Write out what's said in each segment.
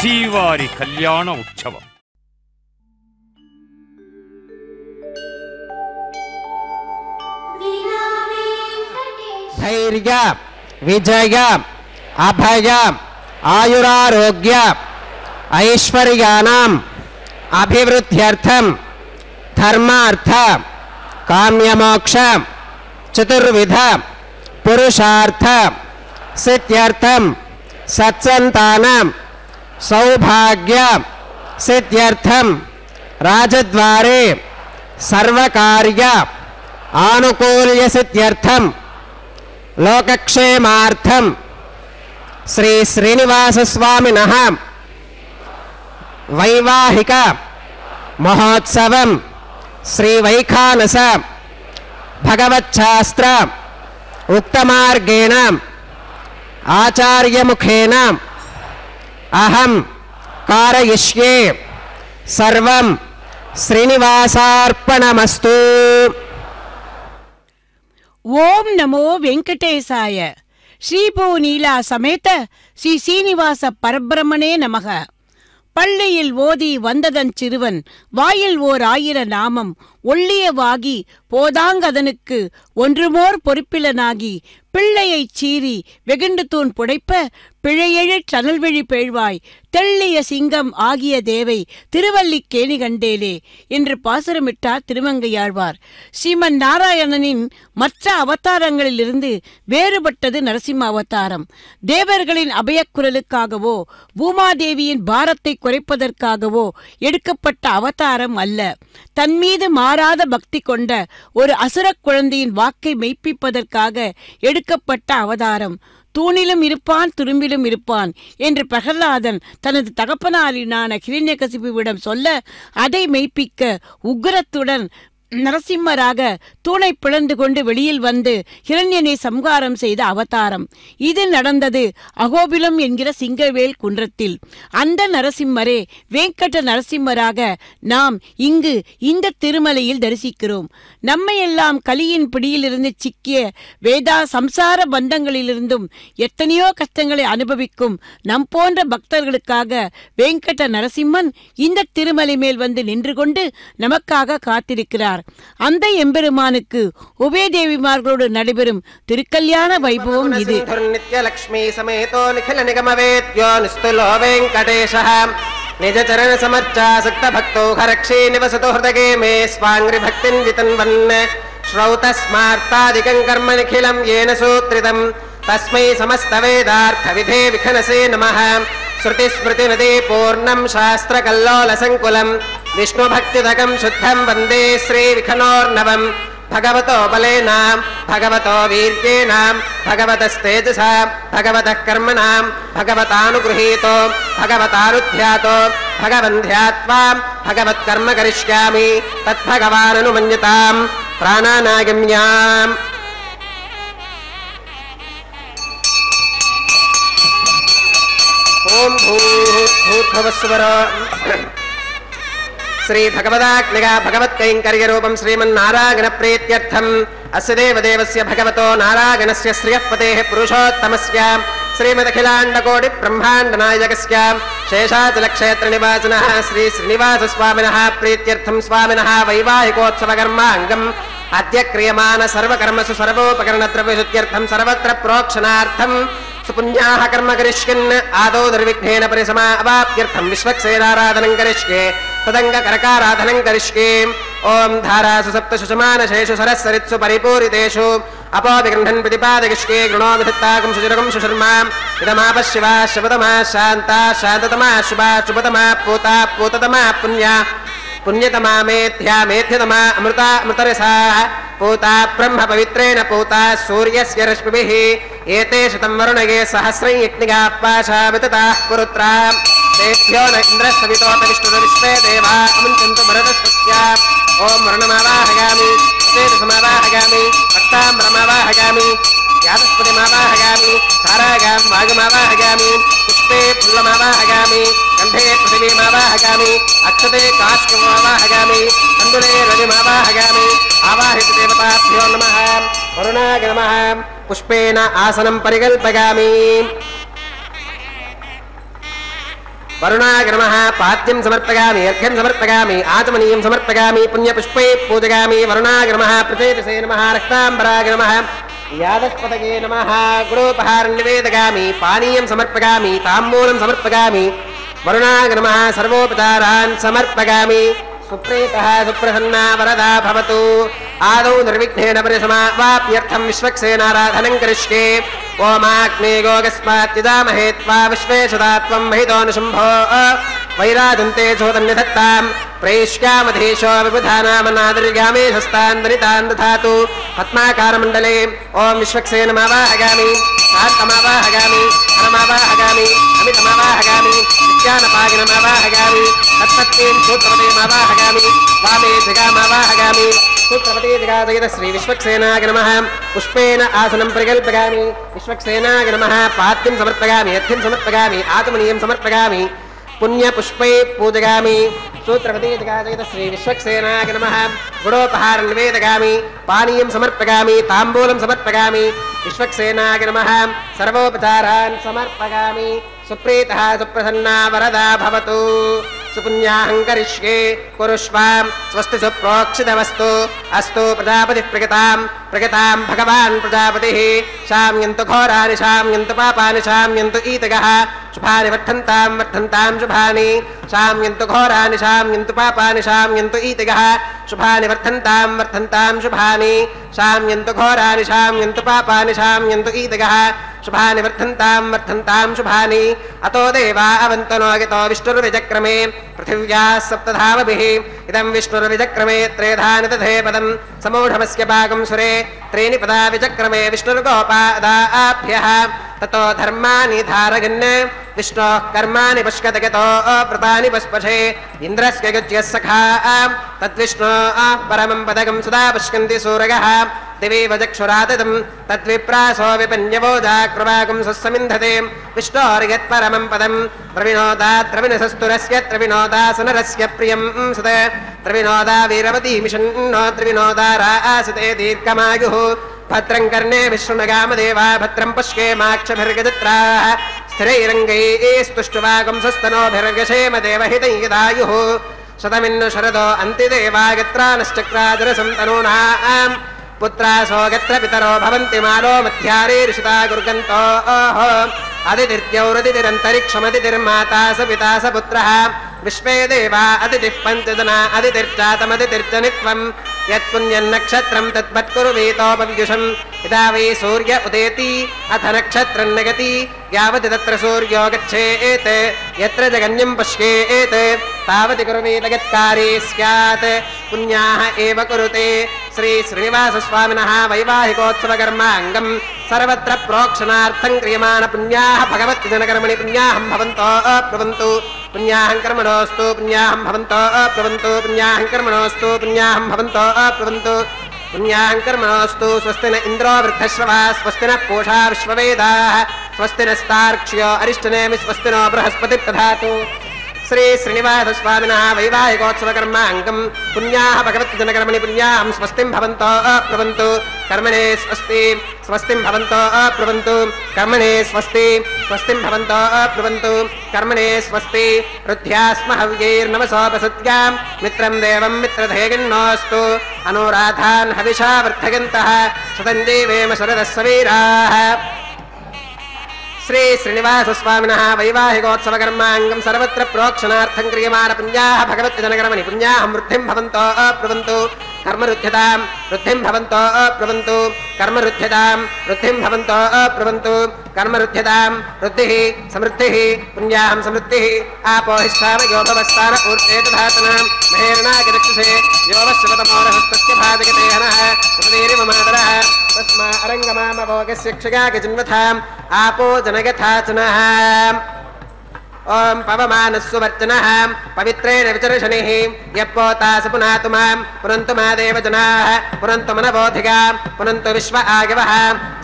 శ్రీవారి కళ్యాణ ఉత్సవం. ధైర్య విజయ అభయ ఆయురారోగ్య ఐశ్వర్యానాం అభివృద్ధ్యర్థం ధర్మార్థ కామ్యమోక్ష చతుర్విధ పురుషార్థ సిద్ధ్యర్థం సత్సంతానం సౌభాగ్య సిద్ధ్యర్థం రాజద్వారే సర్వకార్య ఆనుకూల్య సిద్ధ్యర్థం లోకక్షేమార్థం శ్రీ శ్రీనివాస స్వామినః వైవాహిక మహోత్సవం శ్రీ వైఖానస భగవచ్ఛాస్త్ర ఉక్తమార్గేణ ఆచార్యముఖేన అహం కారయిష్యే సర్వం శ్రీనివాసార్పణమస్తు. ఓం నమో వెంకటేశాయ. ஸ்ரீபூநீலா சமேத ஸ்ரீ சீனிவாச பரபிரமணே நமக. பள்ளியில் ஓதி வந்ததன் சிறுவன் வாயில் ஓர் 1000 நாமம் ஒள்ளியவாகி போதாங்கதனுக்கு ஒன்றுமோர் பொறுப்பிலனாகி பிள்ளையைச் சீறி வெகுண்டு தூண் புடைப்ப பிழையெழச் சனல்வெளி பேழ்வாய் தெள்ளிய சிங்கம் ஆகிய தேவை திருவல்லிக்கேணி கண்டேலே என்று பாசுரமிட்டார் திருமங்கையாழ்வார். ஸ்ரீமன் நாராயணனின் மற்ற அவதாரங்களிலிருந்து வேறுபட்டது நரசிம்ம அவதாரம். தேவர்களின் அபயக்குரலுக்காகவோ பூமாதேவியின் பாரத்தை குறைப்பதற்காகவோ எடுக்கப்பட்ட அவதாரம் அல்ல. தன்மீது மாறாத பக்தி கொண்ட ஒரு அசுரக் குழந்தையின் வாக்கை மெய்ப்பிப்பதற்காக எடுக்கப்பட்ட அவதாரம். தூணிலும் இருப்பான் துரும்பிலும் இருப்பான் என்று பிரகலாதன் தனது தகப்பனாரினான ஹிரண்யகசிபுவிடம் சொல்ல அதை மெய்ப்பிக்க உக்கிரத்துடன் நரசிம்மராக தூணை பிளந்து கொண்டு வெளியில் வந்து ஹிரண்யனை சம்ஹாரம் செய்த அவதாரம். இது நடந்தது அகோபிலம் என்கிற சிங்கவேல் குன்றத்தில். அந்த நரசிம்மரே வேங்கட நரசிம்மராக நாம் இங்கு இந்த திருமலையில் தரிசிக்கிறோம். நம்மையெல்லாம் கலியின் பிடியிலிருந்து சிக்கிய வேதா சம்சார பந்தங்களிலிருந்தும் எத்தனையோ கஷ்டங்களை அனுபவிக்கும் நம் போன்ற பக்தர்களுக்காக வேங்கட நரசிம்மன் இந்த திருமலை மேல் வந்து நின்று கொண்டு நமக்காக காத்திருக்கிறார். அந்த எம்பெருமானுக்கு உபயதேவிமார்களோடு நடைபெறும் திருக்கல்யாண வைபவம் இது. நித்யலக்ஷ்மி சமேதோ நிகில நிகமவேத்யோ நிஸ்துலோ வெங்கடேஷः நிஜ சரண சமர்ச்சாசக்த பக்தோ ஹரக்ஷே நிவசதோ ஹ்ருதகே மே ஸ்வாங்கிரி பக்தின் விதன்வன் ஸ்ரௌதஸ்மார்த்தாதிகம் கர்ம நிகிலம் ஏன சூத்ரிதம் தஸ்மை சமஸ்த வேதார்த்த விதே விகனசே நமः. ஸ்ருதி ஸ்மிருதி நதி பூர்ணம் சாஸ்திர கல்லோல சங்குலம் விஷ்ணு பக்திதகம் சுத்தம் வந்தே ஸ்ரீ விகனோர்ணவம். भगवतो बलेनां भगवतो वीर्येणां भगवतस्तेजसा भगवतः कर्मणां भगवतानुगृहीतो भगवतानुध्यातो भगवन्ध्यात्वा भगवत्कर्म करिष्यामि तद्भगवाननुमन्यतां प्राणानागम्याम्. ओम भूर्भुवस्वरो श्री भगवदाग्निगा भगवत्कैंकर्य रूपं श्रीमन्नारायण प्रीत्यर्थम् अस्य देवदेवस्य भगवतो नारायणस्य श्रियःपतेः पुरुषोत्तमस्य श्रीमदखिलाण्डकोटि ब्रह्माण्डनायकस्य शेषाचलक्षेत्रनिवासिनः श्री श्रीनिवासस्वामिनः प्रीत्यर्थं स्वामिनः वैवाहिकोत्सवकर्माङ्गम् अद्य क्रियमाण सर्वकर्मसु सर्वोपकरणद्रव्यशुद्ध्यर्थं सर्वत्र प्रोक्षणार्थं सुपुण्याः कर्म करिष्यन् आदौ निर्विघ्नेन परिसमा अवाप्त्यर्थं विश्वक्सेनाराधनं करिष्ये तदङ्गकरकाराधनं करिष्ये. ओम धारासु सप्तसु समानशेषु सरस्सरित्सु परिपूरितेषु अपोविगृह्णन् प्रतिपादयिष्ये गृणोमि धत्ताकं सुचिरकं सुशर्मा इदमापः शिवा शिवतमा शान्ता शान्ततमा शुभा शुभतमा पूता पूततमा पुण्या पुण्यतमा मेध्या मेध्यतमा अमृता अमृतरसा पूता ब्रह्म पवित्रेण पूता सूर्यस्य रश्मिभिः एते शतं वरुणये सहस्रं यज्ञिकाः पाशा वितताः पुरुत्रा तेभ्यो न इन्द्रस्तवितोत विष्णुर्विश्वे देवा अमुञ्चन्तु मरुतस्तस्या. ओम वर्णमावाहयामि तेजसमावाहयामि भक्ताम्बरमावाहयामि यादस्पतिमावाहयामि धारागां वागमावाहयामि पुष्पे फुल्लमावाहयामि गन्धे पृथिवीमावाहयामि अक्षते काष्ठमावाहयामि तण्डुले रविमावाहयामि. आवाहितदेवताभ्यो नमः. वरुणाय नमः. पुष्पेन आसनं परिकल्पयामि. वरुणाय नमः पाद्यं समर्पयामि अर्घ्यं समर्पयामि आचमनीयं समर्पयामि पुण्यपुष्पै पूजयामि वरुणाय नमः प्रचेतसे नमः रक्ताम्बराय नमः यादस्पतये नमः गुणोपहारं निवेदयामि पानीयं समर्पयामि ताम्बूलं समर्पयामि वरुणाय नमः सर्वोपचारान् समर्पयामि सुप्रीतः सुप्रसन्ना वरदा भवतु आदौ निर्विघ्नेन परिसमाप्त्यर्थं विश्वक्सेनाराधनं करिष्ये ओमाग्ने गोगस्मात् यजामहे त्वा विश्वेशदा त्वं महितोऽनुशुम्भो वैराजन्ते चोदन्यधत्तां प्रेष्यामधीशो विबुधानामनादर्यामे हस्तान् दनितान् दधातु पद्माकारमण्डले ॐ विश्वक्सेनमावाहयामि शान्तमावाहयामि हरमावाहयामि अमितमावाहयामि नित्यानपागिनमावाहयामि तत्पत्नीं सूत्रपतिमावाहयामि वामे जगामावाहयामि सूत्रपति जगाजयित श्री विश्वक्सेनाय नमः पुष्पेण आसनं परिकल्पयामि विश्वक्सेनाय नमः पाद्यं समर्पयामि अर्घ्यं समर्पयामि आचमनीयं समर्पयामि पुण्यपुष्पै पूजयामि सूत्रपति जगाजयित श्री विश्वक्सेनाय नमः गुणोपहारं निवेदयामि पानीयं समर्पयामि ताम्बूलं समर्पयामि विश्वक्सेनाय नमः सर्वोपचारान् समर्पयामि सुप्रीतः सुप्रसन्ना वरदा भवतु सुपुण्याहं करिष्ये कुरुष्वां स्वस्ति सुप्रोक्षितमस्तु अस्तु प्रजापतिः प्रगतां भगवान् प्रजापतिः शाम्यन्तु घोराणि शाम्यन्तु पापानि शाम्यन्तु ईतगः शुभानि वर्धन्तां शुभानि शाम्यन्तु घोराणि शाम्यन्तु पापानि शाम्यन्तु ईतगः शुभानि वर्धन्तां शुभानि शाम्यन्तु घोराणि शाम्यन्तु पापानि शाम्यन्तु ईतगः शुभानि वर्धन्तां शुभानि अतो देवा अवन्तनो यतो विष्णुर्विचक्रमे पृथिव्याः सप्तधामभिः इदं विष्णुर्विचक्रमे त्रेधानि दधे पदं समूढमस्य पाकं सुरे त्रीणि पदा विचक्रमे विष्णुर्गोपादाभ्यः ततो धर्माणि धारयन् विष्णोः कर्माणि पश्यतगतो व्रतानि पस्पशे इन्द्रस्य युज्यः सखा तद्विष्णोः परमं पदकं सदा पश्यन्ति सूरयः दिवीव चक्षुरातिथं तद्विप्रासो विपन्यवोजाकृवागं सस्समिन्धते विष्णोर्यत्परमं पदं त्रिविनोदात्रविनसस्तुरस्य त्रिविनोदासनरस्य प्रियं सद त्रिविनोदा वीरवतीमिषन्नो त्रिविनोदा रासिते दीर्घमायुः भद्रं कर्णे विष्णुनगामदेवा भद्रं पश्येमाक्षभिर्गजत्राः स्थिरैरङ्गैस्तुष्टुवागं सस्तनोभिर्गशेम देवहितं यदायुः शतमिन्नु शरदो अन्तिदेवागत्रानश्चक्राजरसं तनूनाम् पुत्रासो गत्र पितरो भवन्ति मालो मध्यारे ऋषिता गुर्गन्तो अदितिर्द्यौरदितिरन्तरिक्षमदितिर्माता स पिता स पुत्रः विश्वे देवा अदितिः पञ्चजना अदितिर्चातमदितिर्जनित्वं यत्पुण्यन्नक्षत्रं तद्वत्कुरुवीतोपव्युषम् यदा वै सूर्य उदेति अथ नक्षत्रं नगति यावत् तत्र सूर्यो गच्छेत् यत्र जगन्यं पश्येत् तावति कुर्वीत यत्कारी स्यात् पुण्याः एव कुरुते श्री श्रीनिवासस्वामिनः वैवाहिकोत्सवकर्माङ्गं सर्वत्र प्रोक्षणार्थं क्रियमाण पुण्याः भगवद्जनकर्मणि पुण्याहं भवन्तो अब्रुवन्तु पुण्याहं कर्मणोऽस्तु पुण्याहं भवन्तो अब्रुवन्तु पुण्याहं कर्मणोऽस्तु पुण्याहं भवन्तो अब्रुवन्तु पुण्याहं कर्मणोऽस्तु स्वस्ति न इन्द्रो वृद्धश्रवाः स्वस्ति नः पूषा विश्ववेदाः स्वस्ति नस्तार्क्ष्यो अरिष्टनेमि स्वस्ति नो बृहस्पतिः दधातु श्री श्रीनिवासस्वामिनः वैवाहिकोत्सवकर्माङ्गं पुण्याः भगवद्जनकर्मणि पुण्याहं स्वस्तिं भवन्तो अब्रुवन्तु कर्मणे स्वस्ति स्वस्तिं भवन्तो अब्रुवन्तु कर्मणे स्वस्ति स्वस्तिं भवन्तो अब्रुवन्तु कर्मणे स्वस्ति रुद्ध्यास्म हव्यैर्नवसोपसत्यां मित्रं देवं मित्रधेयन्नोऽस्तु अनुराधान् हविषा वर्धयन्तः शतं जीवेम शरदः सवीराः श्री श्रीनिवासस्वामिनः वैवाहिकोत्सवकर्माङ्गं सर्वत्र प्रोक्षणार्थं क्रियमाण पुण्याः भगवद्जनकर्मणि पुण्याहं वृद्धिं भवन्तो अब्रुवन्तु कर्मरुध्यतां वृद्धिं भवन्तो अब्रुवन्तु कर्मरुध्यतां वृद्धिं भवन्तो अब्रुवन्तु कर्मरुध्यतां वृद्धिः समृद्धिः पुण्याहं समृद्धिः आपो हिष्ठाम योभवस्थान ऊर्जे दधातनां महेर्णागदक्षसे योवश्यवतमोरहस्तस्य भाजगतेहनः उपदेरिममादरः तस्मा अरङ्गमामभोगस्य क्षयागजिन्वथाम् आपो जनगथाचनः ओम पवमानस्सुवर्चनः पवित्रेण विचर्षणिः यप्पोतास पुनातु मां पुनन्तु मा देवजनाः पुनन्तु मनबोधिका पुनन्तु विश्व आगवः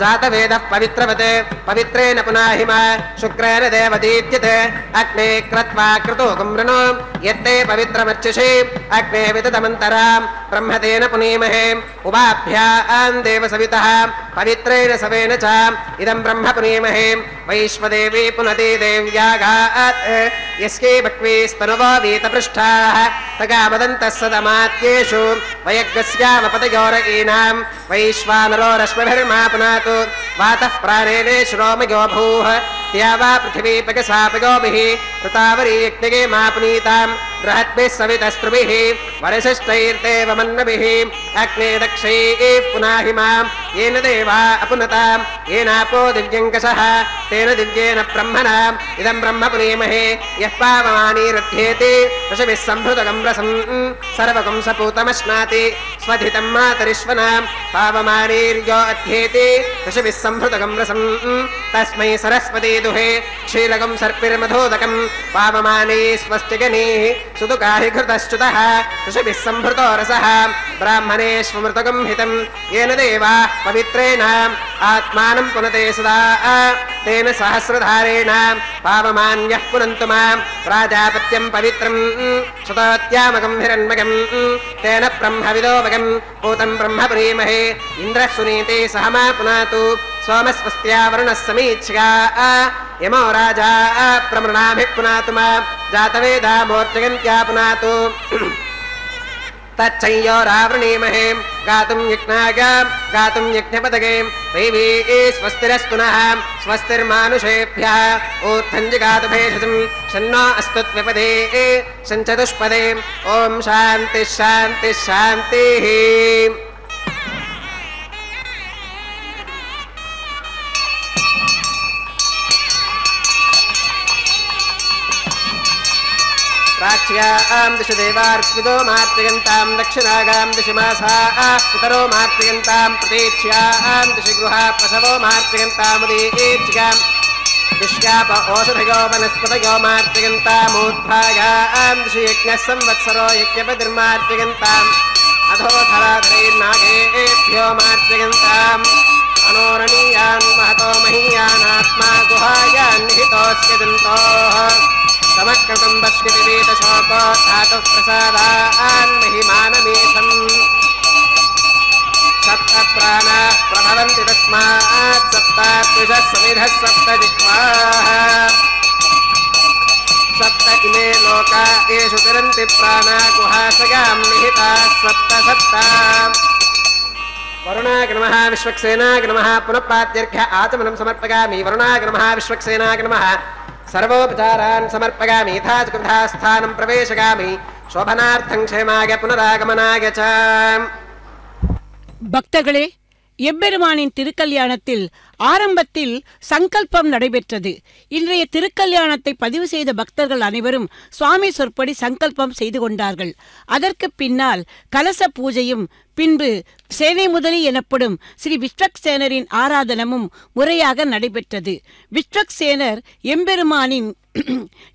जातवेदः पवित्रवत् पवित्रेण पुनाहि मा शुक्रेण देवदीत्यते अग्ने क्रत्वा क्रतुकं वृणो यत्ते पवित्रमर्चिषे अग्ने विततमन्तरां ब्रह्मतेन पुनीमहे उभाभ्यां देवसवितः पवित्रेण सवेन च इदं ब्रह्म पुनीमहे वैश्वदेवी पुनते देव्यागात् यस्यै भक्वीस्तनुवो वीतपृष्ठाः तगा वदन्तः सदमात्येषु वयज्ञस्यामपतयोरयीनां वैश्वानरो रश्मिभिर्मा पुनातु वातः प्राणेने श्रोमयो भूः द्यावा पृथिवी पगसापगोभिः ऋतावरी यज्ञगे मा पुनीतां बृहद्भिः सवितस्त्रुभिः वरिशिष्टैर्देवमन्नभिः अग्ने दक्षैः पुनाहि मां येन देवा अपुनतां येनापो दिव्यङ्कषः तेन दिव्येन ब्रह्मणा इदं ब्रह्म पुनीमहे यः पावमानीरध्येति ऋषभिः सम्भृतगं रसं सर्वगं सपूतमश्नाति स्वधितं मातरिश्वनां पावमानीर्यो अध्येति ऋषभिः सम्भृतगं रसं तस्मै सरस्वती दुहे क्षीरकं सर्पिर्मधोदकं पावमानी स्वस्तिगनीः सुदुकाहि घृतश्च्युतः ऋषभिः सम्भृतो रसः ब्राह्मणेष्वमृतकं हितं येन देवा पवित्रेण आत्मानं पुनते सदा तेन सहस्रधारेण पावमान्यः पुनन्तु मां प्राजापत्यं पवित्रं शतवत्यामकं हिरण्मकं तेन ब्रह्मविदोमकं पूतं ब्रह्म पुनीमहे इन्द्रः सुनीते सह मा पुनातु सोमस्वस्त्या वरुणः समीच्छा यमो राजा प्रमृणाभिः पुनातु मा जातवेदा मूर्तिगन्त्या पुनातु तच्चयोरावृणीमहे गातुं यज्ञागां गातुं यज्ञपदगे देवी स्वस्तिरस्तु नः स्वस्तिर्मानुषेभ्यः ऊर्ध्वं जिगातु भेषजं शन्नो अस्तु द्विपदे शञ्चतुष्पदे ॐ शान्तिः शान्तिः शान्तिः प्राच्यां दिशि देवार्पितो मातृगन्तां दक्षिणागां दिशि मासाः पितरो मातृगन्तां प्रतीच्यां दिशि गृहा प्रसवो मातृगन्तामुदीचिकां दिश्याप ओषधयो वनस्पतयो मातृगन्तामूर्ध्वागां दिशि यज्ञः संवत्सरो यज्ञपतिर्मातृगन्ताम् अधोधराधरैर्नागेभ्यो मातृगन्ताम् अनोरणीयान् महतो महीयानात्मा गुहायान् निहितोऽस्य दन्तोः समक्रतं पश्यति वीतशोको धातुः प्रसादान् महिमानमीशम् सप्त प्राणाः प्रभवन्ति तस्मात् सप्ताद्विषः समिधः सप्त जिह्वाः सप्त इमे लोका येषु तिरन्ति प्राणा गुहासगां निहिताः सप्त सप्ता वरुणाय नमः विश्वक्सेनाय नमः पुनः प्रात्यर्घ्य आचमनं समर्पयामि वरुणाय नमः विश्वक्सेनाय नमः सर्वोपचारान् समर्पयामि यथाचकृता स्थानं प्रवेशयामि शोभनार्थं क्षेमाय पुनरागमनाय च பக்தர்களே, எம்பெருமானின் திருக்கல்யாணத்தில் ஆரம்பத்தில் சங்கல்பம் நடைபெற்றது. இன்றைய திருக்கல்யாணத்தை பதிவு செய்த பக்தர்கள் அனைவரும் சுவாமி சொற்படி சங்கல்பம் செய்து கொண்டார்கள். அதற்கு பின்னால் கலச பூஜையும் பின்பு சேனை முதலி எனப்படும் ஸ்ரீ விஸ்வக்சேனரின் ஆராதனமும் முறையாக நடைபெற்றது. விஸ்வக்சேனர் எம்பெருமானின்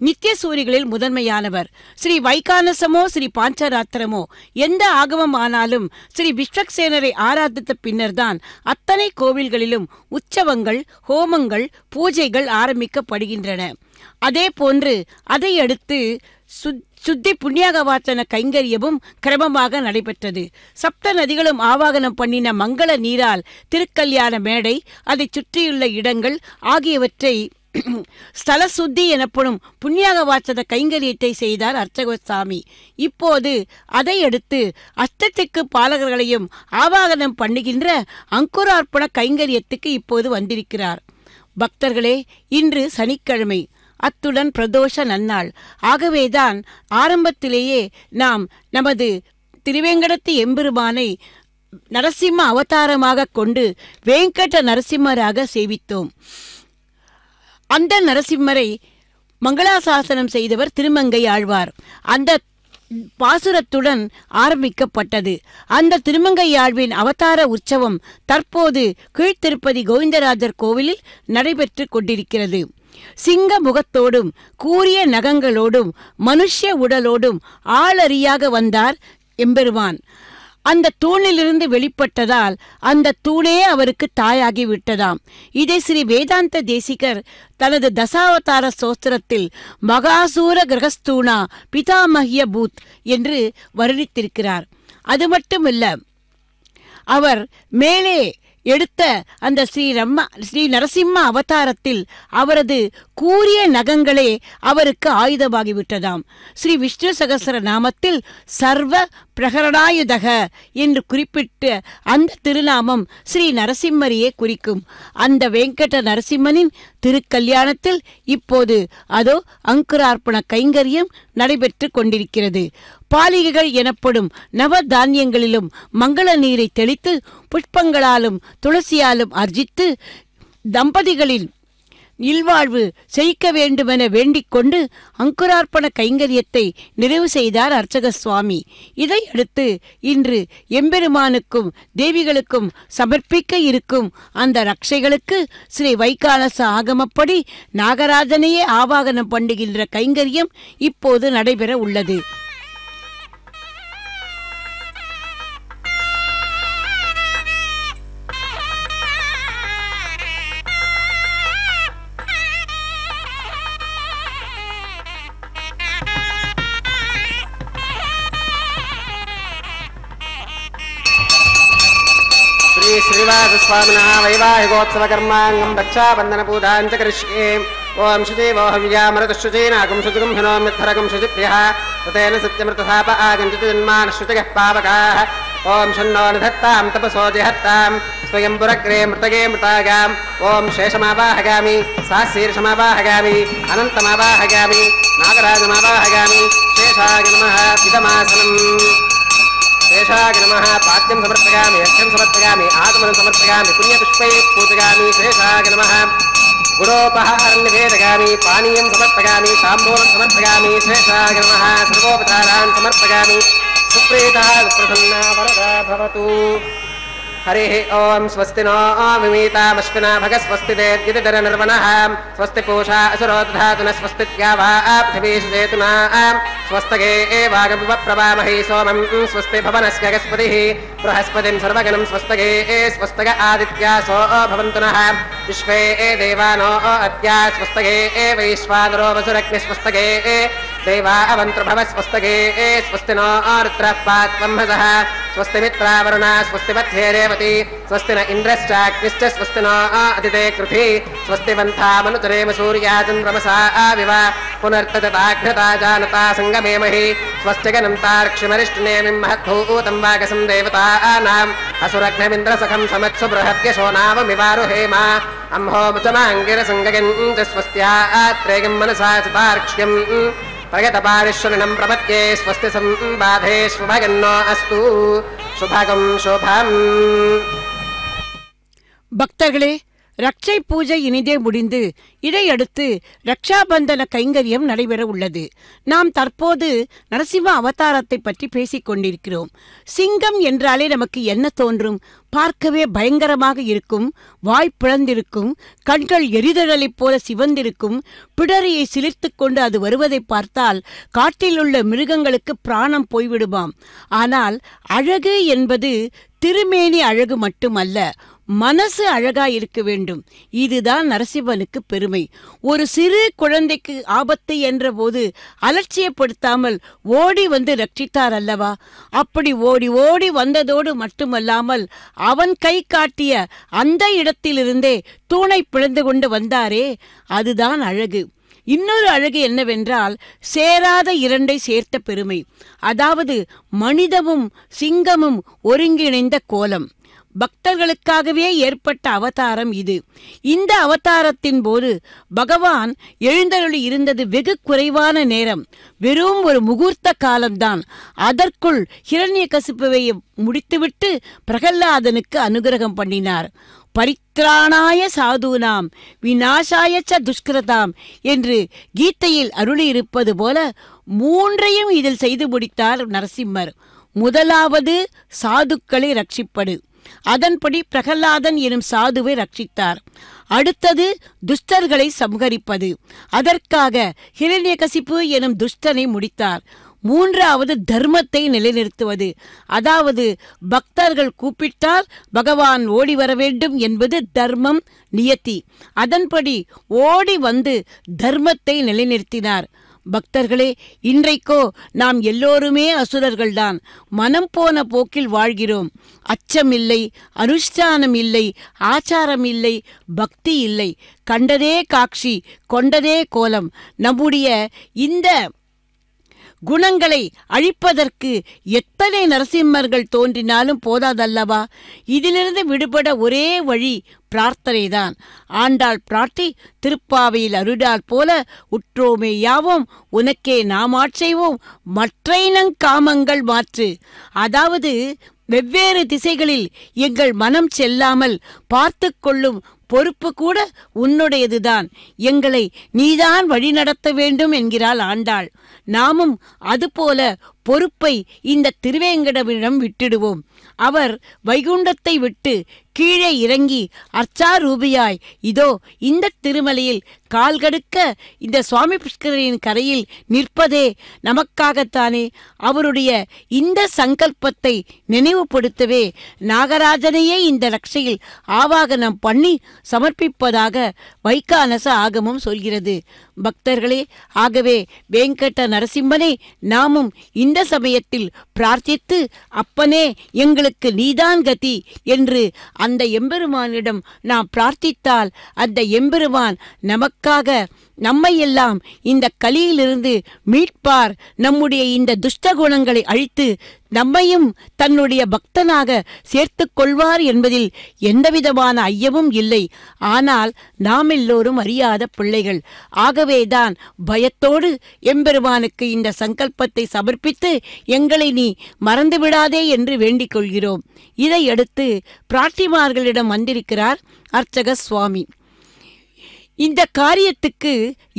நித்திய சூரிகளில் முதன்மையானவர். ஸ்ரீ வைகானசமோ ஸ்ரீ பாஞ்சராத்திரமோ எந்த ஆகமம் ஆனாலும் ஸ்ரீ விஸ்வக்சேனரை ஆராதித்த பின்னர்தான் அத்தனை கோவில்களிலும் உற்சவங்கள், ஹோமங்கள், பூஜைகள் ஆரம்பிக்கப்படுகின்றன. அதே போன்று அதை அடுத்து சுத்தி புண்ணியாகவாச்சன கைங்கரியமும் கிரமமாக நடைபெற்றது. சப்த நதிகளும் ஆவாகனம் பண்ணின மங்கள நீரால் திருக்கல்யாண மேடை, அதை சுற்றியுள்ள இடங்கள் ஆகியவற்றை ஸ்தல சுத்தி எனப்படும் புண்ணியாகவாச்சத கைங்கரியத்தை செய்தார் அர்ச்சகோசாமி. இப்போது அதை அடுத்து அஷ்டத்திக்கு பாலகர்களையும் ஆவாகனம் பண்ணுகின்ற அங்குரார்ப்பண கைங்கரியத்துக்கு இப்போது வந்திருக்கிறார். பக்தர்களே, இன்று சனிக்கிழமை, அத்துடன் பிரதோஷ நன்னாள். ஆகவேதான் ஆரம்பத்திலேயே நாம் நமது திருவேங்கடத்து எம்பெருமானை நரசிம்ம அவதாரமாக கொண்டு வேங்கட நரசிம்மராக சேவித்தோம். அந்த நரசிம்மரை மங்களாசாசனம் செய்தவர் திருமங்கை ஆழ்வார். அந்த பாசுரத்துடன் ஆரம்பிக்கப்பட்டது. அந்த திருமங்கை ஆழ்வின் அவதார உற்சவம் தற்போது கீழ்த்திருப்பதி கோவிந்தராஜர் கோவிலில் நடைபெற்று கொண்டிருக்கிறது. சிங்க முகத்தோடும் கூரிய நகங்களோடும் மனுஷ்ய உடலோடும் ஆளறியாக வந்தார் எம்பெருமான். அந்த தூணிலிருந்து வெளிப்பட்டதால் அந்த தூணே அவருக்கு தாயாகி விட்டதாம். இதை ஸ்ரீ வேதாந்த தேசிகர் தனது தசாவதார ஸ்தோத்திரத்தில் மகாசூர கிரகஸ்தூணா பிதாமஹ்ய பூத் என்று வர்ணித்திருக்கிறார். அது மட்டுமல்ல, அவர் மேலே எடுத்த அந்த ஸ்ரீ நரசிம்ம அவதாரத்தில் அவரது கூரிய நகங்களே அவருக்கு ஆயுதமாகிவிட்டதாம். ஸ்ரீ விஷ்ணு சகஸ்ர நாமத்தில் சர்வ பிரகரணாயுதக என்று குறிப்பிட்ட அந்த திருநாமம் ஸ்ரீ நரசிம்மரையே குறிக்கும். அந்த வெங்கட நரசிம்மனின் திருக்கல்யாணத்தில் இப்போது அதோ அங்குரார்ப்பண கைங்கரியம் நடைபெற்று கொண்டிருக்கிறது. பாலிகைகள் எனப்படும் நவ தானியங்களிலும் மங்கள நீரை தெளித்து புஷ்பங்களாலும் துளசியாலும் அர்ஜித்து தம்பதிகளின் இல்வாழ்வு செழிக்க வேண்டுமென வேண்டிக் கொண்டு அங்குரார்ப்பண கைங்கரியத்தை நிறைவு செய்தார் அர்ச்சக சுவாமி. இதையடுத்து இன்று எம்பெருமானுக்கும் தேவிகளுக்கும் சமர்ப்பிக்க இருக்கும் அந்த ரக்ஷைகளுக்கு ஸ்ரீ வைகானச ஆகமப்படி நாகராஜனையே ஆவாகனம் பண்ணுகின்ற கைங்கரியம் இப்போது நடைபெற உள்ளது. श्रीवासस्वामिनः वैवाहिकोत्सवकर्माङ्गं रक्षाबन्धनपूजाञ्च करिष्ये। ॐ शुचिवोहव्यामृतशुचीनागं शुचिगं हिनोम्यत्थरगं शुचिप्रियः ततेन सत्यमृतसाप आगञ्चितजन्मानश्रुतयः पावकाः। ॐ शन्नो निधत्तां तपसो जिहत्तां स्वयं पुरग्रे मृतगे मृतागाम्। ॐ शेषमावाहगामि साशीर्षमावाहगामि अनन्तमावाहगामि नागराजमावाहगामि। शेषाय नमः इदमासनम्। शेषाय नमः पाद्यं समर्पयामि यक्षं समर्पयामि आत्मनं समर्पयामि पुण्यपुष्पैः पूजयामि। शेषाय नमः गुडोपहारं निवेदयामि पानीयं समर्पयामि ताम्बूलं समर्पयामि। शेषाय नमः सर्वोपचारान् समर्पयामि। सुप्रीतः सुप्रसन्ना वरदा भवतु। हरिः ॐ स्वस्ति नो विमीतामश्विना भग स्वस्ति देद्युतिधरनिर्वणः स्वस्ति पूषा असुरो दधातु न स्वस्ति द्यावा पृथिवी सुजेतुना स्वस्तगे एवागमप्रभामहि सोमं स्वस्ति भवनस्य गस्पतिः बृहस्पतिं सर्वगणं स्वस्तगे स्वस्तग आदित्यासो भवन्तु नः विश्वे देवानो अद्या स्वस्तगे वैश्वानरो वसुरग्नि स्वस्तगे देवा अवन्तर्भव स्वस्तगे स्वस्ति नो रुद्रः पात्वं हसः स्वस्ति मित्रावरुणा स्वस्ति मध्ये रेवती स्वस्ति न इन्द्रश्चाग्निश्च स्वस्ति नो अदिते कृधि स्वस्ति वन्थामनुचरेम सूर्या चन्द्रमसा आविव पुनर्तदाघ्नता जानता सङ्गमेमहि स्वस्ति गणन्तार्क्ष्यमरिष्टनेमिं महद्भूतं वागसं देवतानाम् असुरघ्नमिन्द्रसखं समत्सु बृहद्यशो नावमिवारुहेम अम्होमुचमाङ्गिरसङ्गयन् च स्वस्त्या आत्रेयं मनसा सुतार्क्ष्यम् प्रगतपारिश्वरणं प्रपत्ये स्वस्ति संबाधेष्वभगन्नो अस्तु சுபாகம் சோபாம். பக்தர்களே, ரட்சை பூஜை இனிதே முடிந்து இதையடுத்து ரக்ஷாபந்தன கைங்கரியம் நடைபெற உள்ளது. நாம் தற்போது நரசிம்ம அவதாரத்தை பற்றி பேசிக் கொண்டிருக்கிறோம். சிங்கம் என்றாலே நமக்கு என்ன தோன்றும்? பார்க்கவே பயங்கரமாக இருக்கும், வாய் பிளந்திருக்கும், கண்கள் எரிதழலைப் போல சிவந்திருக்கும், பிடரியை சிலிர்த்து கொண்டு அது வருவதை பார்த்தால் காட்டில் உள்ள மிருகங்களுக்கு பிராணம் போய்விடுமாம். ஆனால் அழகு என்பது திருமேனி அழகு மட்டுமல்ல, மனசு அழகா இருக்க வேண்டும். இதுதான் நரசிம்மனுக்கு பெருமை. ஒரு சிறு குழந்தைக்கு ஆபத்து என்ற போது அலட்சியப்படுத்தாமல் ஓடி வந்து ரட்சித்தார் அல்லவா? அப்படி ஓடி ஓடி வந்ததோடு மட்டுமல்லாமல் அவன் கை காட்டிய அந்த இடத்திலிருந்தே தூணை பிளந்து கொண்டு வந்தாரே, அதுதான் அழகு. இன்னொரு அழகு என்னவென்றால் சேராத இரண்டை சேர்த்த பெருமை. அதாவது மனிதமும் சிங்கமும் ஒருங்கிணைந்த கோலம். பக்தர்களுக்காகவே ஏற்பட்ட அவதாரம் இது. இந்த அவதாரத்தின் போது பகவான் எழுந்தருளி இருந்தது வெகு குறைவான நேரம், வெறும் ஒரு முகூர்த்த காலம்தான். அதற்குள் ஹிரண்யகசிபுவை முடித்துவிட்டு பிரகல்லாதனுக்கு அனுகிரகம் பண்ணினார். பரித்ராணாய சாதுனாம் விநாசாய ச துஷ்கிருதாம் என்று கீதையில் அருளியிருப்பது போல மூன்றையும் இதில் செய்து முடித்தார் நரசிம்மர். முதலாவது சாதுக்களை ரட்சிப்பது. அதன்படி பிரகல்லாதன் எனும் சாதுவை ரட்சித்தார். அடுத்தது துஷ்டர்களை சம்ஹரிப்பது. அதற்காக ஹிரண்யகசிபு எனும் துஷ்டனை முடித்தார். மூன்றாவது தர்மத்தை நிலைநிறுத்துவது. அதாவது பக்தர்கள் கூப்பிட்டால் பகவான் ஓடி வர வேண்டும் என்பது தர்மம், நியத்தி. அதன்படி ஓடி வந்து தர்மத்தை நிலைநிறுத்தினார். பக்தர்களே, இன்றைக்கோ நாம் எல்லோருமே அசுரர்கள்தான். மனம் போன போக்கில் வாழ்கிறோம். அச்சம் இல்லை, அனுஷ்டானம் இல்லை, ஆச்சாரம் இல்லை, பக்தி இல்லை. கண்டதே காட்சி, கொண்டதே கோலம். நம்முடைய இந்த குணங்களை அழிப்பதற்கு எத்தனை நரசிம்மர்கள் தோன்றினாலும் போதாதல்லவா? இதிலிருந்து விடுபட ஒரே வழி பிரார்த்தனைதான். ஆண்டாள் பிரார்த்தி திருப்பாவையில் அருடால் போல உற்றோமே யாவோம் உனக்கே நாம் ஆட்செய்வோம் மற்றைனங் காமங்கள் மாற்று. அதாவது வெவ்வேறு திசைகளில் எங்கள் மனம் செல்லாமல் பார்த்து கொள்ளும் பொறுப்பு கூட உன்னுடையதுதான். எங்களை நீதான் வழிநடத்த வேண்டும் என்கிறாள் ஆண்டாள். நாமும் அதுபோல பொறுப்பை இந்த திருவேங்கடவிடம் விட்டுடுவோம். அவர் வைகுண்டத்தை விட்டு கீழே இறங்கி அர்ச்சாரூபியாய் இதோ இந்த திருமலையில் கால்கடுக்க இந்த சுவாமி புஷ்கரின் கரையில் நிற்பதே நமக்காகத்தானே. அவருடைய இந்த சங்கல்பத்தை நினைவுபடுத்தவே நாகராஜனையே இந்த ரட்சையில் ஆவாகனம் பண்ணி சமர்ப்பிப்பதாக வைகானச ஆகமம் சொல்கிறது. பக்தர்களே, ஆகவே வேங்கட நரசிம்மனை நாமும் இந்த சமயத்தில் பிரார்த்தித்து, அப்பனே எங்களுக்கு நீதான் கதி என்று அந்த எம்பெருமானிடம் நாம் பிரார்த்தித்தால் அந்த எம்பெருமான் நமக்காக நம்மையெல்லாம் இந்த கலியிலிருந்து மீட்பார். நம்முடைய இந்த துஷ்ட குணங்களை அழித்து நம்மையும் தன்னுடைய பக்தனாக சேர்த்து கொள்வார் என்பதில் எந்தவிதமான ஐயமும் இல்லை. ஆனால் நாம் எல்லோரும் அறியாத பிள்ளைகள். ஆகவேதான் பயத்தோடு எம்பெருமானுக்கு இந்த சங்கல்பத்தை சமர்ப்பித்து எங்களை நீ மறந்துவிடாதே என்று வேண்டிக் கொள்கிறோம். இதையடுத்து பிரார்த்திமார்களிடம் வந்திருக்கிறார் அர்ச்சக சுவாமி. இந்த காரியத்துக்கு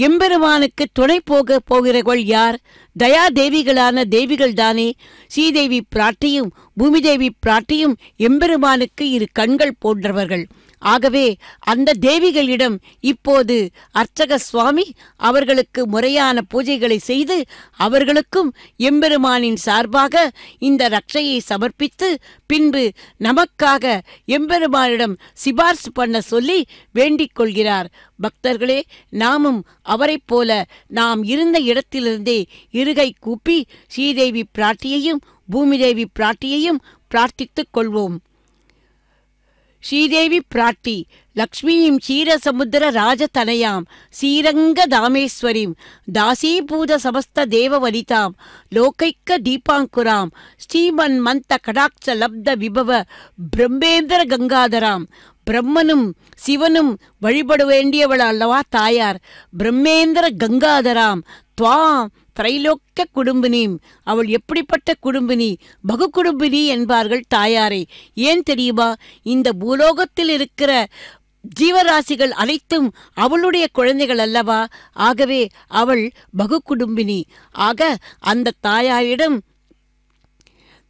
எம்பெருமானுக்கு துணை போகிறவர்கள் யார்? தயாதேவிகளான தேவிகள் தானே. ஸ்ரீதேவி பிராட்டியும் பூமிதேவி பிராட்டியும் எம்பெருமானுக்கு இரு கண்கள் போன்றவர்கள். ஆகவே அந்த தேவிகளிடம் இப்போது அர்ச்சக சுவாமி அவர்களுக்கு முறையான பூஜைகளை செய்து அவர்களுக்கும் எம்பெருமானின் சார்பாக இந்த ரட்சையை சமர்ப்பித்து பின்பு நமக்காக எம்பெருமானிடம் சிபார்சு பண்ண சொல்லி வேண்டிக் கொள்கிறார். பக்தர்களே, நாமும் அவரைப் போல நாம் இருந்த இடத்திலிருந்தே இருகை கூப்பி ஸ்ரீதேவி பிராட்டியையும் பூமிதேவி பிராட்டியையும் பிரார்த்தித்துக் கொள்வோம். ஸ்ரீதேவி பிராட்டி லக்ஷ்மீம் க்ஷீரசமுத்திர ராஜதனயாம் ஸ்ரீரங்க தாமேஸ்வரிம் தாசீபூத சமஸ்த தேவவனிதாம் லோகைக்க தீபாங்குராம் ஸ்ரீமன் மந்த கடாட்ச லப்த விபவ பிரம்மேந்திர கங்காதராம். பிரம்மனும் சிவனும் வழிபட வேண்டியவள் அல்லவா தாயார். பிரம்மேந்திர கங்காதராம் துவாம் திரைலோக்கிய குடும்பினீம். அவள் எப்படிப்பட்ட குடும்பினி? பகு குடும்பினி என்பார்கள் தாயாரை. ஏன் தெரியுமா? இந்த பூலோகத்தில் இருக்கிற ஜீவராசிகள் அனைத்தும் அவளுடைய குழந்தைகள் அல்லவா. ஆகவே அவள் பகு குடும்பினி. ஆக அந்த தாயாரிடம்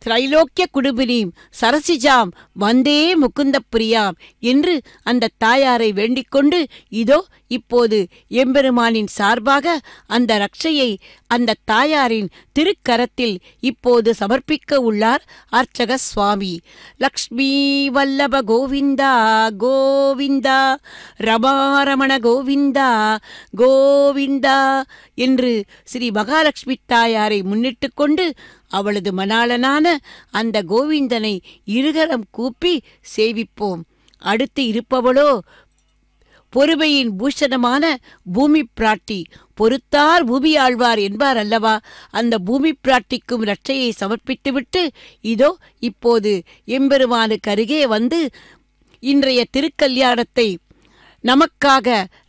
திரைலோக்கிய குடும்பினீம் சரசிஜாம் வந்தே முகுந்த பிரியாம் என்று அந்த தாயாரை வேண்டிக்கொண்டு இதோ இப்போது எம்பெருமானின் சார்பாக அந்த ரட்சையை அந்த தாயாரின் திருக்கரத்தில் இப்போது சமர்ப்பிக்க உள்ளார் அர்ச்சக சுவாமி. லக்ஷ்மி வல்லப கோவிந்தா கோவிந்தா ரமாரமண கோவிந்தா கோவிந்தா என்று ஸ்ரீ மகாலட்சுமி தாயாரை முன்னிட்டு கொண்டு அவளது மணாளனான அந்த கோவிந்தனை இருகரம் கூப்பி சேவிப்போம். அடுத்து இருப்பவளோ பொறுமையின் பூஷணமான பூமி பிராட்டி. பொறுத்தார் பூமி ஆழ்வார் என்பார் அல்லவா. அந்த பூமி பிராட்டிக்கும் ரட்சையை சமர்ப்பித்துவிட்டு இதோ இப்போது எம்பெருமானுக்கு அருகே வந்து இன்றைய திருக்கல்யாணத்தை நமக்காக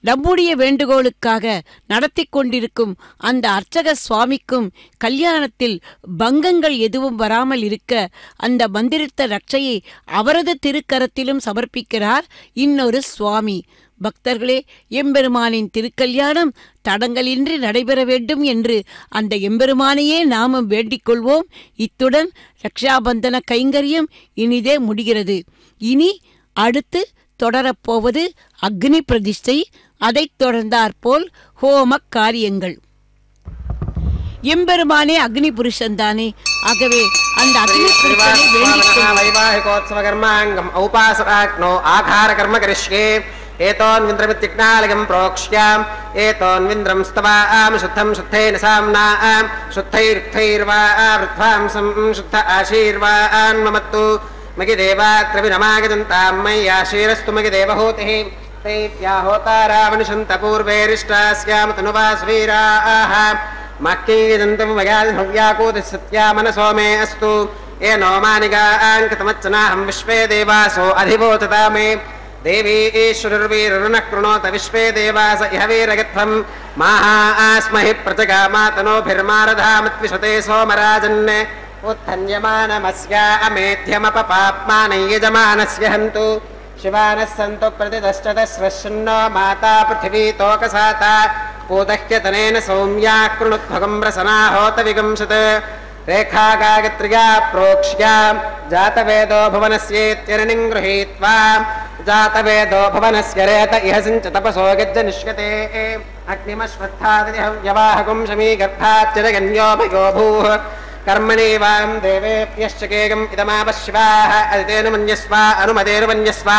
நம்முடைய வேண்டுகோளுக்காக நடத்தி கொண்டிருக்கும் அந்த அர்ச்சக சுவாமிக்கும் கல்யாணத்தில் பங்கங்கள் எதுவும் வராமல் இருக்க அந்த மந்திரித்த ரட்சையை அவரது திருக்கரத்திலும் சமர்ப்பிக்கிறார் இன்னொரு சுவாமி. பக்தர்களே, எம்பெருமானின் திருக்கல்யாணம் தடங்களின்றி நடைபெற வேண்டும் என்று அந்த எம்பெருமானையே நாமும் வேண்டிக் கொள்வோம். இத்துடன் ரக்ஷாபந்தன கைங்கரியம் இனிதே முடிகிறது. இனி அடுத்து தொடரப்போவது அக்னி பிரதிஷ்டை. அதைத் தொடர்ந்தாற்போல் ஹோம காரியங்கள். எம்பெருமானே அக்னி புருஷன் தானே. ஆகவே அந்த அக்னி புருஷனை வேண்டிக் வைவாஹிகோத்சவ கர்மாங்கம் ஔபாசராக்னோ ஆகார கர்ம கரிஷ்யே ஏதோன்விந்திரமித்யக்னாலயம் प्रोक्ष्याम् एतोन्विन्द्रं स्तवाम् शुद्धं शुद्धेन साम्नाम् शुद्धैर्युक्तैर्वा वृद्ध्वांसं शुद्ध आशीर्वान् ममत्तु मयि देवात्र विनमागजन्तां मयि आशीरस्तु मयि देवहूतिः तैत्या होतारावनिषन्त पूर्वेरिष्टास्याम तनुवास्वीराः मह्यैजन्तं मयादिभव्याकूतिः सत्या मनसो मे अस्तु येनो मानिगाङ्कृतमच्चनाहं विश्वे देवासो अधिवोचता मे देवी ईश्वरुर्वीरुनः कृणोत विश्वे देवास इह वीरगत्वं माहा आस्महि प्रजगामातनोभिर्मारधामत्विशते सोमराजन् उत्थन्यमानमस्या अमेध्यमपपाप्मानं यजमानस्य हन्तु शिवानः सन्तु प्रतिदश्चतस्रश्नो माता पृथिवी तोकसाता पूदह्यतनेन सौम्या कृणुद्भगं रसनाहोत विगंसत् रेखा गायत्र्या प्रोक्ष्या जातवेदो भुवनस्येत्यरणिं गृहीत्वा जातवेदो भुवनस्य रेत इह सिञ्च तपसो गज्जनिष्यते अग्निमश्वत्थादिहव्यवाहकुं शमीगर्भाच्चरगन्यो भयो भूः कर्मणि वां देवेभ्यश्च केगम् इदमापश्वाः अदितेन मन्यस्व अनुमतेर्मन्यस्व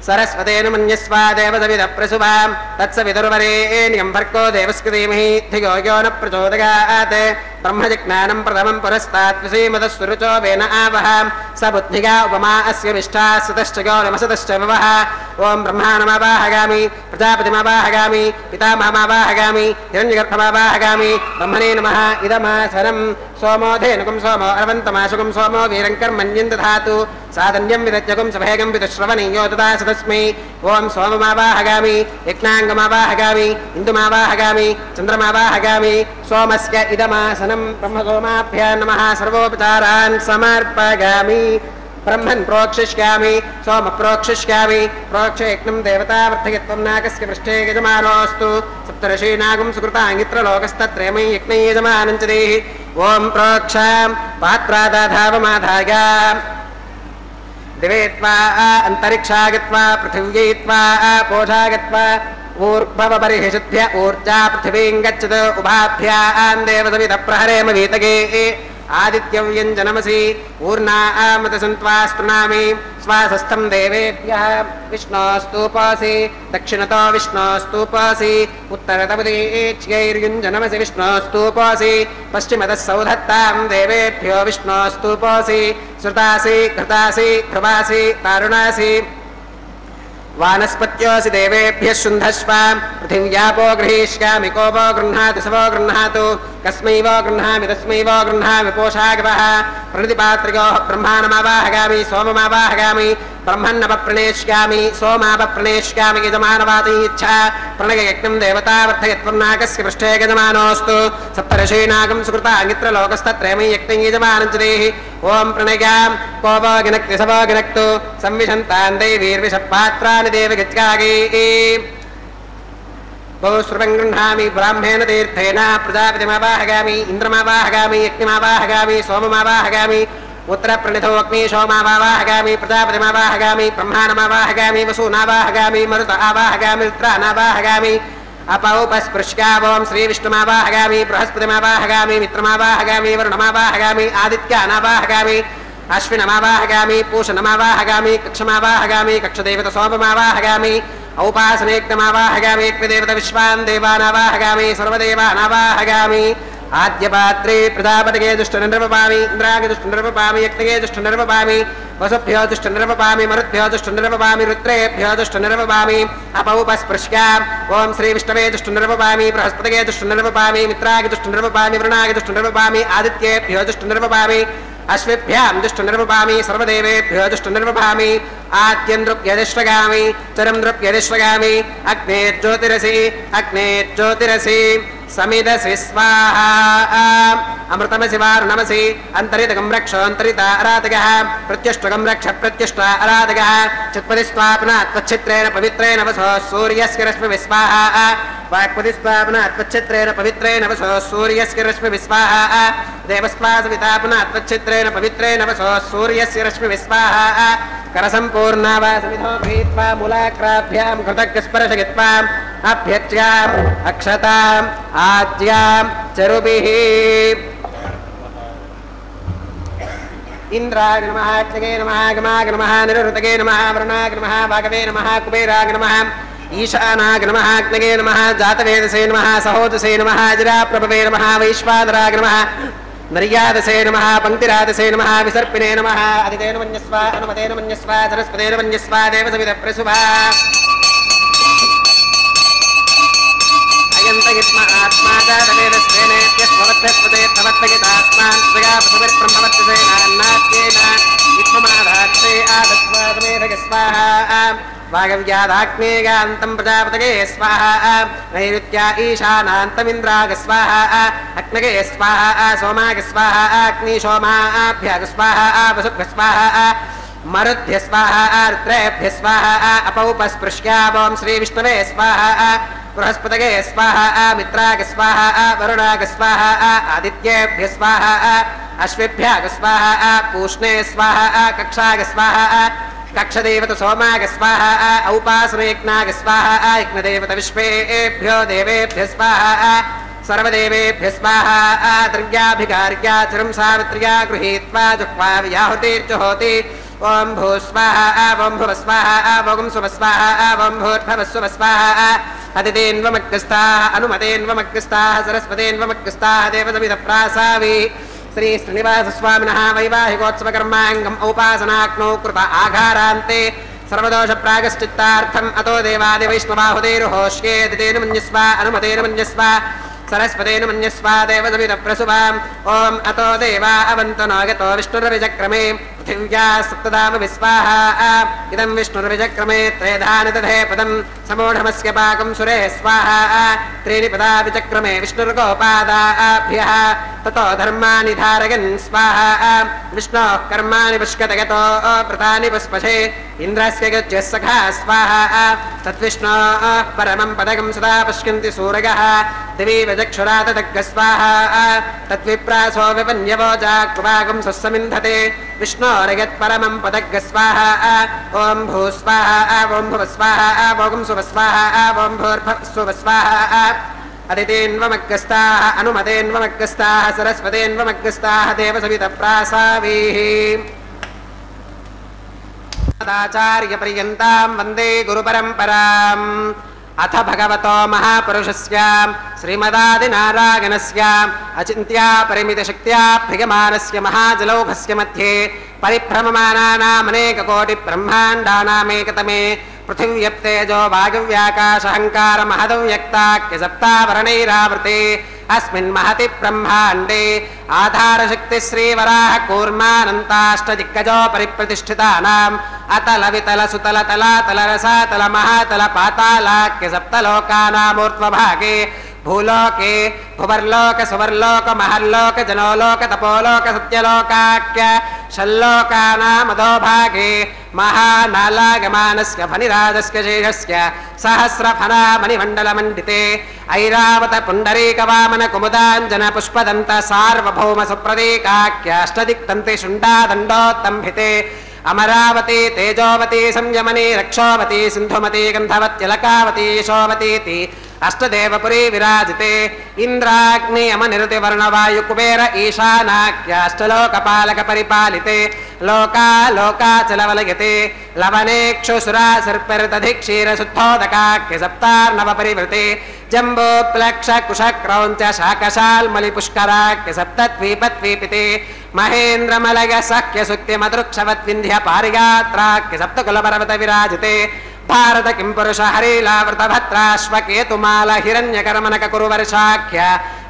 सरस्वतेन मन्यस्व देवदविदप्रसुवां तत्सवितुर्वरेण्यं भर्गो देवस्य धीमहि धियो यो न प्रचोदयात् ब्रह्मजिज्ञानं प्रथमं पुरस्तात् विसीमतस्वरुचो वेन आवह स बुद्धिगा उपमा अस्य विष्ठा सुतश्च यो नमसतश्च विवः ॐ ब्रह्माणमावाहगामि प्रजापतिमावाहगामि पितामहमावाहगामि हिरण्यगर्भमावाहगामि ब्रह्मणे नमः इदमासनं सोमो धेनुकं सोमो अरवन्तमाशुकं सोमो वीरं कर्मण्यं दधातु साधन्यं विदज्जकं सभेगं विदुश्रवणीयो ददास तस्मै ॐ सोममावाहगामि यज्ञाङ्गमावाहगामि इन्दुमावाहगामि चन्द्रमावाहगामि सोमस्य इदमासनं ब्रह्मसोमाभ्यां नमः सर्वोपचारान् समर्पयामि ब्रह्मन् प्रोक्षिष्यामि सोम प्रोक्षिष्यामि प्रोक्षयज्ञं देवतावर्धयत्वं नाकस्य पृष्ठे यजमानोऽस्तु सप्तर्षीनागं सुकृताङ्गित्रलोकस्तत्रयमयि यज्ञै यजमानं च देहि ॐ प्रोक्षां पात्रादाधावमाधाय दिवे त्वा अन्तरिक्षा गत्वा पृथिव्यै त्वा पोषा गत्वा ऊर्ध्वपरिहिषद्भ्य ऊर्जा पृथिवीं गच्छत उभाभ्यां देवसवितप्रहरेम वीतगे आदित्यव्यञ्जनमसि ऊर्णामतसन्त्वास्तृणामि स्वासस्थं देवेभ्यः विष्णोस्तूपासि दक्षिणतो विष्णोस्तूपासि उत्तरतपदेच्यैर्युञ्जनमसि विष्णोस्तूपासि पश्चिमतः सौधत्तां देवेभ्यो विष्णोस्तूपासि श्रुतासि घृतासि ध्रुवासि तारुणासि वानस्पत्योऽसि देवेभ्यः शुन्धस्व पृथिव्यापो गृहीष्यामि को वो गृह्णातु स वो गृह्णातु कस्मै वो गृह्णामि तस्मै वो गृह्णामि पोषागवः प्रणितिपात्रियोः ब्रह्माणमावाहगामि सोममावाहगामि ब्रह्मन्नवप्रणेष्यामि सोमावप्रणेष्यामि यजमानवादी इच्छा प्रणययज्ञं देवतावर्धयत्वं नाकस्य पृष्ठे यजमानोऽस्तु सप्तर्षीनागं सुकृताङ्गित्रलोकस्तत्रयमयि यज्ञं यजमानं च देहि ॐ प्रणयां को वो गिनक्ति स वो गिनक्तु संविशन्तान् दैवीर्विषपात्राणि देवगत्यागे बहुश्रुवं गृह्णामि ब्राह्मेण तीर्थेन प्रजापतिमावाहगामि इन्द्रमावाहगामि यज्ञमावाहगामि सोममावाहगामि उत्तरप्रणितो अग्नि सोमावाहगामि प्रजापतिमावाहगामि ब्रह्माणमावाहगामि वसूनावाहगामि मरुत आवाहगामि रुद्रानावाहगामि अपौपस्पृश्या ॐ श्रीविष्णुमावाहगामि बृहस्पतिमावाहगामि मित्रमावाहगामि वरुणमावाहगामि आदित्यानावाहगामि अश्विनमावाहगामि पूषणमावाहगामि कक्षमावाहगामि कक्षदेवत सोममावाहगामि औपासनेक्तमावाहगामि एकदेवत विश्वान् देवानावाहगामि सर्वदेवानावाहगामि आद्यपात्रे प्रजापतिगे दुष्टनिर्वपामि इन्द्रागे दुष्टनिर्वपामि यज्ञगे दुष्टनिर्वपामि वसुभ्यो दुष्टनिर्वपामि मरुद्भ्यो दुष्टनिर्वपामि रुद्रेभ्यो दुष्टनिर्वपामि अपौपस्पृश्या ॐ श्रीविष्णवे दुष्टनिर्वपामि बृहस्पतिगे दुष्टनिर्वपामि मित्रागे दुष्टनिर्वपामि वरुणागे दुष्टनिर्वपामि आदित्येभ्यो दुष्टनिर्वपामि अश्विभ्यां दुष्टनिर्वपामि सर्वदेवेभ्यो दुष्टनिर्वपामि आद्यं द्रुप्यदिष्वगामि चरं द्रुप्यदिष्वगामि अग्नेज्योतिरसि समिदसि स्वाहा अमृतमसि वारुणमसि अन्तरितगं रक्ष अन्तरिता अराधकः प्रत्युष्टगं रक्ष प्रत्युष्ट अराधकः चित्पदिस्वापनात् त्वच्छित्रेण पवित्रेण वसो सूर्यस्य रश्मिविस्वाहा वाक्पदिस्वापनात् त्वच्छित्रेण पवित्रेण वसो सूर्यस्य रश्मिविस्वाहा देवस्वासवितापनात् त्वच्छित्रेण पवित्रेण वसो सूर्यस्य रश्मिविस्वाहा करसम्पूर्णा वा समिधो गृहीत्वा मूलाग्राभ्यां कृतज्ञस्पर्शयित्वा अभ्यर्च्याम् अक्षताम् आज्याम् चरुभिः इंद्राय नमः अग्नये नमः गमाय नमः निरुतगे नमः वरुणाय नमः भागवे नमः कुबेराय नमः ईशानाय नमः अग्नये नमः जातवेदसे नमः सहोदसे नमः अजराप्रभवे नमः वैश्वानराय नमः नर्यादसे नमः पंक्तिरादसे नमः विसर्पिणे नमः अदितेन मन्यस्व अनुमतेन मन्यस्व सरस्वतेन मन्यस्व देवसविदप्रसुभा अयन्तगित्म आत्मा जातवेदस्तेनेत्यस्ववत्तस्वते तवत्तगितात्मान् स्वगापसुभिर्ब्रह्मवत्तसेनान्नात्येन इत्थमाधाक्षे आदत्वादमेधग स्वाहा वागव्यादाग्नेगान्तं प्रजापतये स्वाहा नैऋत्या ईशानान्तमिन्द्राग स्वाहा अग्नगे स्वाहा सोमाग स्वाहा अग्निशोमाभ्याग स्वाहा वसुभ्य स्वाहा मरुद्भ्य स्वाहा रुद्रेभ्य स्वाहा अपौपस्पृश्यावों श्रीविष्णवे स्वाहा बृहस्पतये स्वाहा मित्राग स्वाहा वरुणाग स्वाहा आदित्येभ्य स्वाहा अश्विभ्याग स्वाहा पूष्णे स्वाहा कक्षाग स्वाहा कक्षदेवत सोमाग स्वाहा औपासनयज्ञाग स्वाहा यज्ञदेवत विश्वेभ्यो देवेभ्य स्वाहा सर्वदेवेभ्य स्वाहा द्रव्याभिकार्या चिरं सावित्र्या गृहीत्वा जुह्वा व्याहुतिर्जुहोति ओं भू स्वाहा ओं भुव स्वाहा ओं सुव स्वाहा ओं भूर्भुवः सुव स्वाहा अदितेन्वमग्रस्ताः अनुमतेन्वमग्रस्ताः सरस्वतेन्वमग्रस्ताः देवसविदप्रासावि श्री श्रीनिवास स्वामिनः वैवाहिकोत्सवकर्माङ्गम् औपासनाग्नौ कृत आघारान्ते सर्वदोष प्रागश्चित्तार्थम् अतो देवादिवैष्णवाहुतेरुहोष्ये दितेन मन्यस्व अनुमतेन मन्यस्व सरस्वतेन मन्यस्व देवसविदप्रसुवाम् ॐ अतो देवा अवन्तो न गतो विष्णुर्विचक्रमे पृथिव्या सप्तधाम विस्वाहा इदं विष्णुर्विचक्रमे त्रेधानि दधे पदं समूढमस्य पाकं सुरे स्वाहा त्रीणि पदा विचक्रमे विष्णुर्गोपादाभ्यः ततो धर्माणि धारयन् स्वाहा विष्णोः कर्माणि पुष्कतगतो प्रतानि पुष्पशे इन्द्रस्य गज्यः सखा स्वाहा तद्विष्णोः परमं पदकं सदा पश्यन्ति सूरयः दिवि वजक्षुरातदग्ग स्वाहा तद्विप्रासो विपन्यवो जाक्वागं स्वस्समिन्धते विष्णोरयत्परमं पदग्ग स्वाहा ॐ भू स्वाहा ॐ भुव स्वाहा ॐ सुव स्वाहा ॐ भूर्भुवः सुव स्वाहा अदितेन्वमग्रस्ताः अनुमतेन्वमग्रस्ताः सरस्वतेन्वमग्रस्ताः देवसविदप्रासावीः आचार्यपर्यन्तां वन्दे गुरुपरम्पराम् अथ भगवतो महापुरुषस्य श्रीमदादिनारायणस्य अचिन्त्या परिमितशक्त्या प्रियमानस्य महाजलौघस्य मध्ये परिभ्रममानानामनेककोटिब्रह्माण्डानामेकतमे पृथिव्यप्तेजो वायुव्याकाशहङ्कार महदव्यक्ताख्य सप्तावरणैरावृते अस्मिन् महति ब्रह्माण्डे आधारशक्ति श्रीवराह कूर्मानन्ताष्टदिग्गजो परिप्रतिष्ठितानाम् अतल वितल सुतल तलातल रसातल महातल पातालाख्य सप्तलोकानामूर्ध्वभागे भूलोके भुवर्लोक सुवर्लोक महल्लोक जनोलोक तपोलोक सत्यलोकाख्य षल्लोकानामधोभागे महानालागमानस्य फणिराजस्य शेषस्य सहस्रफला मणिमण्डलमण्डिते ऐरावत पुण्डरीकवामन कुमुदाञ्जन पुष्पदन्त सार्वभौम सुप्रतीकाख्य अष्टदिक्तन्ति शुण्डादण्डोत्तम्भिते अमरावती तेजोवती संयमनी रक्षोवती सिन्धुमती गन्धवत्यलकावती यशोवतीति अष्टदेवपुरी विराजिते इंद्राग्नि अमनिरुति वर्णवायु कुबेर ईशानाख्य अष्टलोकपालक परिपालिते लोका लोकाचलवलयते लवनेक्षुसुरा सर्पिर्दधिक्षीर शुद्धोदकाख्य सप्तार्णव परिवृते जम्बो प्लक्ष कुशक्रौञ्च शाकशाल्मलि पुष्कराख्य सप्तद्वीपद्वीपिते महेन्द्रमलय सख्य सुक्ति मदृक्षवद्विन्ध्य पारिगात्राख्य सप्तकुलपर्वत विराजिते भारत किं पुरुष हरिलावृत भद्राश्वकेतुमाल हिरण्यकर्मणक कुरुवर्षाख्य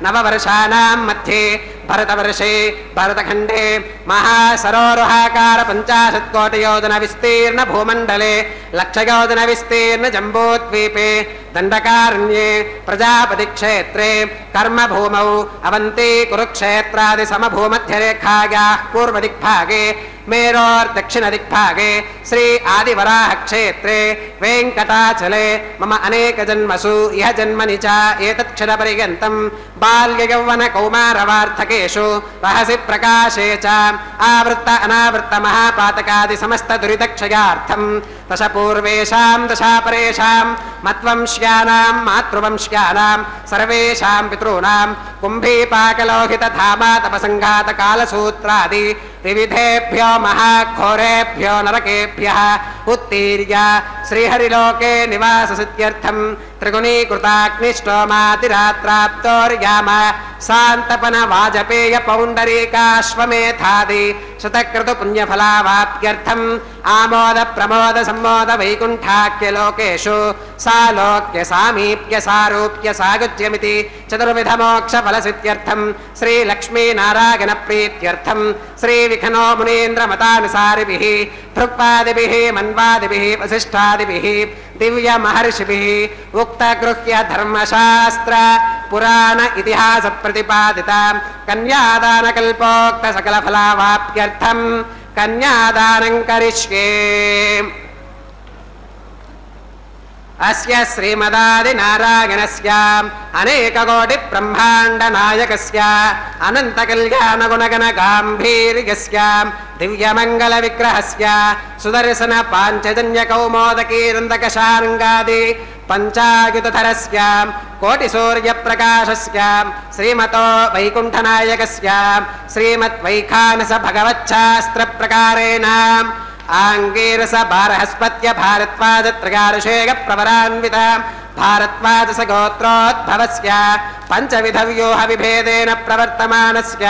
नववर्षाणां मध्ये भरतवर्षे भरतखण्डे महासरोरुहाकार 50 कोटियोजन विस्तीर्ण भूमण्डले लक्षयोजन विस्तीर्ण जम्बूद्वीपे दण्डकारण्ये प्रजापति क्षेत्रे कर्मभूमौ अवन्ती कुरुक्षेत्रादि समभूमध्यरेखायाः पूर्वदिग्भागे मेरोर्दक्षिणदिग्भागे श्री आदिवराह क्षेत्रे वेङ्कटाचले मम अनेकजन्मसु इह जन्मनि च एतत्क्षणपर्यन्तं बाल्ययौवन कौमारवार्धकेषु रहसि प्रकाशे च आवृत्त अनावृत्त महापातकादि समस्त दुरितक्षयार्थं दश पूर्वेषां दशापरेषां मत्वंश्यानां मातृवंश्यानां सर्वेषां पितॄणां कुम्भीपाकलोहितधामा तपसङ्घातकालसूत्रादि विविधेभ्यो महाघोरेभ्यो नरकेभ्यः उत्तीर्य श्रीहरिलोके निवाससिद्ध्यर्थं त्रिगुणीकृताग्निष्टोमातिरात्राप्तोर्याम शान्तपन वाजपेय पौण्डरीकाश्वमेधादि शतक्रतु पुण्यफलावाप्त्यर्थम् आमोद प्रमोद सम्मोद वैकुण्ठाख्यलोकेषु सालोक्य सामीप्य सारूप्य सागुज्यमिति चतुर्विध मोक्षफलसिद्ध्यर्थं श्रीलक्ष्मीनारायण प्रीत्यर्थं श्रीविखनो मुनीन्द्रमतानुसारिभिः भृक्पादिभिः मन्वादिभिः वसिष्ठादिभिः दिव्य महर्षिभिः उक्तगृह्य धर्मशास्त्र पुराण इतिहास प्रतिपादिता कन्यादानकल्पोक्त सकलफलावाप्त्यर्थं कन्यादानं करिष्ये। अस्य श्रीमदादिनारायणस्य अनेककोटिब्रह्माण्डनायकस्य अनन्तकल्याणगुणगणगाम्भीर्यस्य दिव्यमङ्गलविग्रहस्य सुदर्शन पाञ्चजन्यकौमोदकीरन्दकशार्ङ्गादि पञ्चायुधरस्य कोटिसूर्यप्रकाशस्य श्रीमतो वैकुण्ठनायकस्य श्रीमद्वैखानस भगवच्छास्त्रप्रकारेण आंगीरस बारहस्पत्य भारद्वाज त्रयारुषेय प्रवरान्वित भारद्वाज गोत्रोद्भवस्य पंचविधव्यूह विभेदेन प्रवर्तमानस्य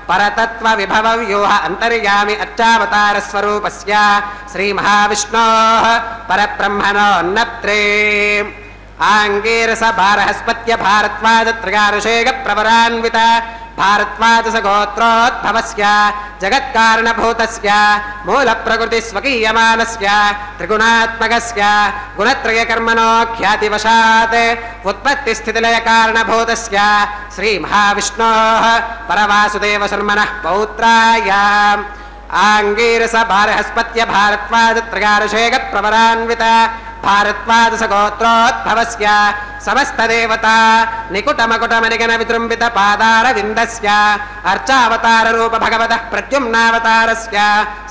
परतत्व विभव व्यूह अंतर्यामि अर्चावतार स्वरूपस्य श्री महाविष्णोः परब्रह्मणोन्नत्रे आंगीरस बारहस्पत्य भारद्वाज त्रयारुषेय प्रवरान्वित भारद्वाज गोत्रोद्भवस्य जगत्कारणभूतस्य मूलप्रकृति स्वकीयमानस्य त्रिगुणात्मकस्य गुणत्रयकर्मणो ख्यातिवशात् उत्पत्तिस्थितिलय कारणभूतस्य श्री महाविष्णोः परवासुदेव शर्मणः पौत्राय आंगीरस बारहस्पत्य भारद्वाज त्रयारुषेय प्रवरान्वित भारद्वाज गोत्रोद्भवस्य समस्त देवता निकुटमकुटमनिगण विजृंभित पादारविन्दस्य अर्चावतार रूप भगवतः प्रद्युम्नावतारस्य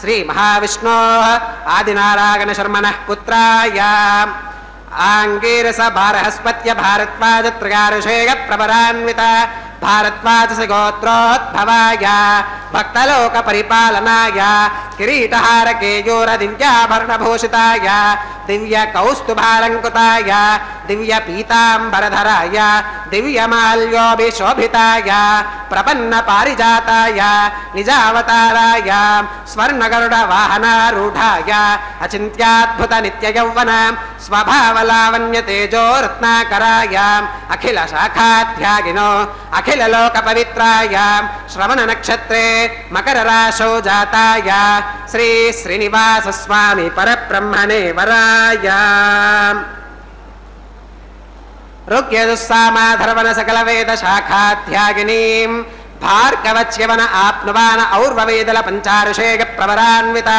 श्री महाविष्णोः आदिनारायण शर्मणः पुत्राय आंगीरस बारहस्पत्य भारद्वाज त्रयारुषेय प्रवरान्वित भारद्वाज गोत्रोद्भवाय भक्तलोक परिपालनाय किरीटहार केयूर दिव्याभरणभूषिताय दिव्य कौस्तुभालंकृताय दिव्य पीतांबरधराय दिव्यमाल्योभिशोभिताय प्रपन्न पारिजाताय निजावताराय स्वर्णगरुड वाहनारूढाय अचिन्त्याद्भुत नित्ययौवन स्वभावलावण्य तेजो रत्नाकराय अखिल शाखाध्यागिनो अखिल लोक पवित्राय श्रवण नक्षत्रे मकर राशौ जाताय श्री श्रीनिवास स्वामी परब्रह्मणे वराय ऋग्यजुस्सामाधर्वण सकल वेद शाखाध्यागिनीं भार्गवच्यवन आप्नुवान और्ववेदल पंचारुषेय प्रवरान्वित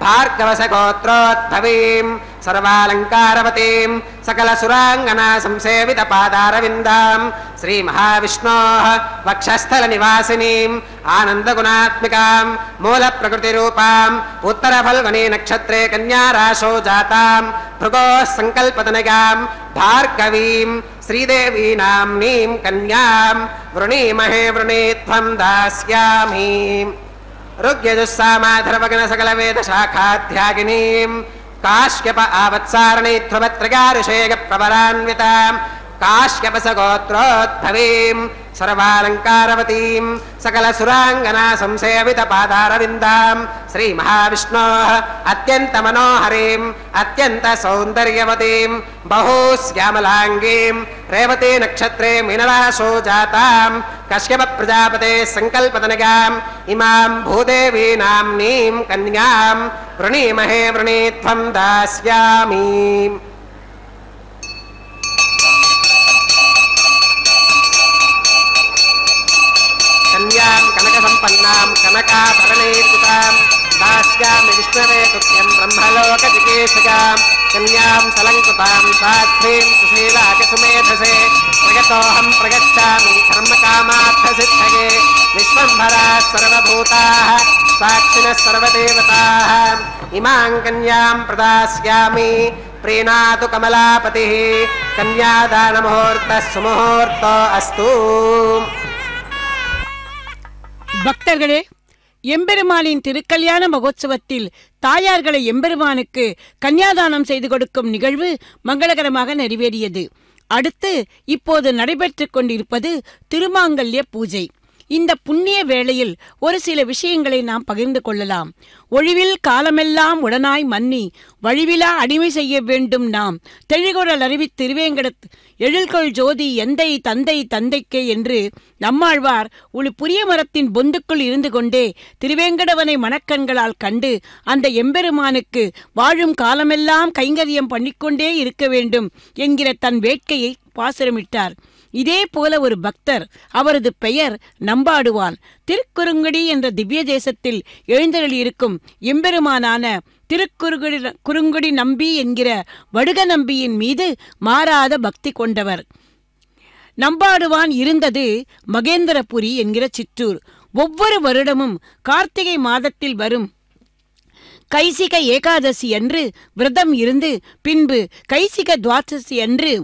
भार्गवस गोत्रोद्भवीं सर्वालंकारवतीं सकल सुरांगना संसेवित पादारविन्दां श्री महाविष्णोः वक्षस्थल निवासिनीं आनंद गुणात्मिकां मूल प्रकृति रूपां उत्तर फल्गुनी नक्षत्रे कन्या राशौ जातां भृगोः संकल्पतनयां भार्गवीं श्रीदेवी नाम्नीं कन्यां वृणीमहे वृणीत्वं दास्यामि ऋग्यजुस्सामाधर्वगण सकल वेद शाखाध्यागिनीं काश्यप आवत्सारणी ध्रुवत्रयारुषेय प्रवरान्वितां काश्यपस गोत्रोद्भवीं सर्वालंकारवतीं सकल सुरांगना संसेवित पादारविन्दां श्री महाविष्णोः अत्यंत मनोहरीं अत्यंत सौंदर्यवतीं बहुश्यामलांगीं रेवती नक्षत्रे मीनराशौ जातां कश्यप प्रजापते संकल्पतनयाम् इमां भूदेवी नाम्नीं कन्यां वृणीमहे वृणीत्वं दास्यामि कन्यां कनकसम्पन्नां कनकाभरणैर्युतां दास्यामि विष्णवे तुभ्यं ब्रह्मलोकजिगीषजां कन्यां सलङ्कृतां साध्वीं सुशीलाकसुमेधसे प्रगतोऽहं प्रगच्छामि धर्मकामार्थसिद्धये विश्वम्भराः सर्वभूताः साक्षिणः सर्वदेवताः इमां कन्यां प्रदास्यामि प्रीणातु कमलापतिः कन्यादानमुहूर्तः सुमुहूर्तो अस्तु. பக்தர்களே, எம்பெருமானின் திருக்கல்யாண மகோத்சவத்தில் தாயார்களை எம்பெருமானுக்கு கன்னியாதானம் செய்து கொடுக்கும் நிகழ்வு மங்களகரமாக நிறைவேறியது. அடுத்து இப்போது நடைபெற்றுக் கொண்டிருப்பது திருமாங்கல்ய பூஜை. இந்த புண்ணிய வேளையில் ஒரு சில விஷயங்களை நாம் பகிர்ந்து கொள்ளலாம். ஒழிவில் காலமெல்லாம் உடனாய் மன்னி வழிவிலா அடிமை செய்ய வேண்டும் நாம் தெளிகுரல் அறிவித் திருவேங்கடத் எழில்கொள் ஜோதி எந்தை தந்தை தந்தைக்கே என்று நம்மாழ்வார் ஒரு புரிய மரத்தின் பொந்துக்குள் இருந்து கொண்டே திருவேங்கடவனை மனக்கண்களால் கண்டு அந்த எம்பெருமானுக்கு வாழும் காலமெல்லாம் கைங்கரியம் பண்ணிக்கொண்டே இருக்க வேண்டும் என்கிற தன் வேட்கையை பாசுரமிட்டார். இதே போல ஒரு பக்தர், அவரது பெயர் நம்பாடுவான். திருக்குறுங்குடி என்ற திவ்ய தேசத்தில் எழுந்தருளியிருக்கும் எம்பெருமானான திருக்குறுங்குடி நம்பி என்கிற வடுக நம்பியின் மீது மாறாத பக்தி கொண்டவர். நம்பாடுவான் இருந்தது மகேந்திரபுரி என்கிற சிற்றூர். ஒவ்வொரு வருடமும் கார்த்திகை மாதத்தில் வரும் கைசிக ஏகாதசி அன்று விரதம் இருந்து பின்பு கைசிக துவாதசி அன்று